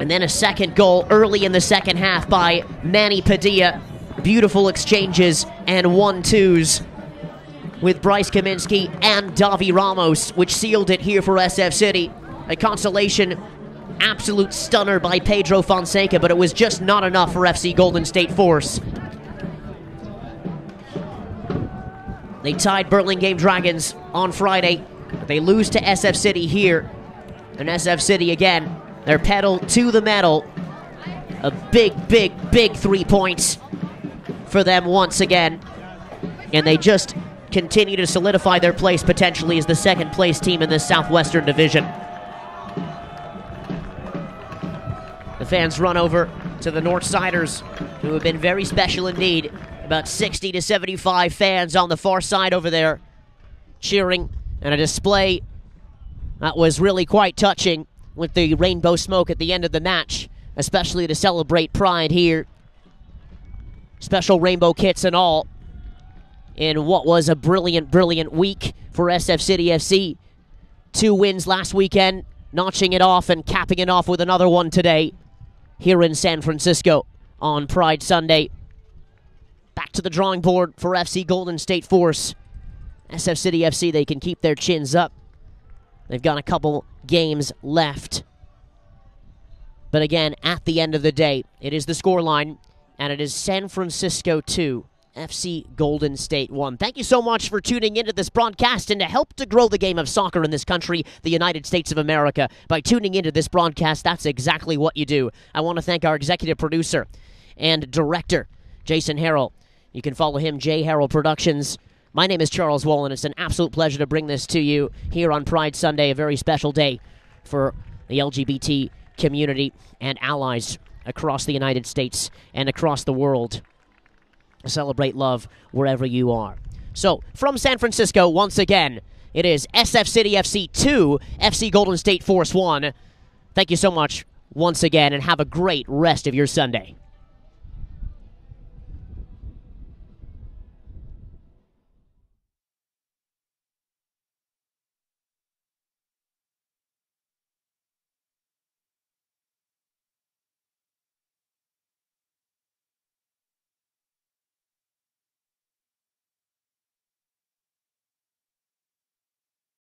And then a second goal early in the second half by Manny Padilla. Beautiful exchanges and 1-2s with Bryce Kaminsky and Davi Ramos, which sealed it here for SF City. A consolation, absolute stunner by Pedro Fonseca, but it was just not enough for FC Golden State Force. They tied Burlingame Dragons on Friday. They lose to SF City here. And SF City, again, their pedal to the metal. A big, big, big 3 points for them once again. And they just continue to solidify their place potentially as the second place team in the Southwestern Division. The fans run over to the Northsiders, who have been very special indeed. About 60 to 75 fans on the far side over there cheering, and a display that was really quite touching with the rainbow smoke at the end of the match, especially to celebrate Pride here. Special rainbow kits and all in what was a brilliant, brilliant week for SF City FC. 2 wins last weekend, notching it off and capping it off with another one today here in San Francisco on Pride Sunday. Back to the drawing board for FC Golden State Force. SF City FC, they can keep their chins up. They've got a couple games left. But again, at the end of the day, it is the scoreline, and it is San Francisco 2, FC Golden State 1. Thank you so much for tuning into this broadcast, and to help to grow the game of soccer in this country, the United States of America, by tuning into this broadcast, that's exactly what you do. I want to thank our executive producer and director, Jason Harrell. You can follow him, J. Harrell Productions. My name is Charles Wolin. It's an absolute pleasure to bring this to you here on Pride Sunday, a very special day for the LGBT community and allies across the United States and across the world. Celebrate love wherever you are. So, from San Francisco, once again, it is SF City FC 2, FC Golden State Force 1. Thank you so much once again, and have a great rest of your Sunday.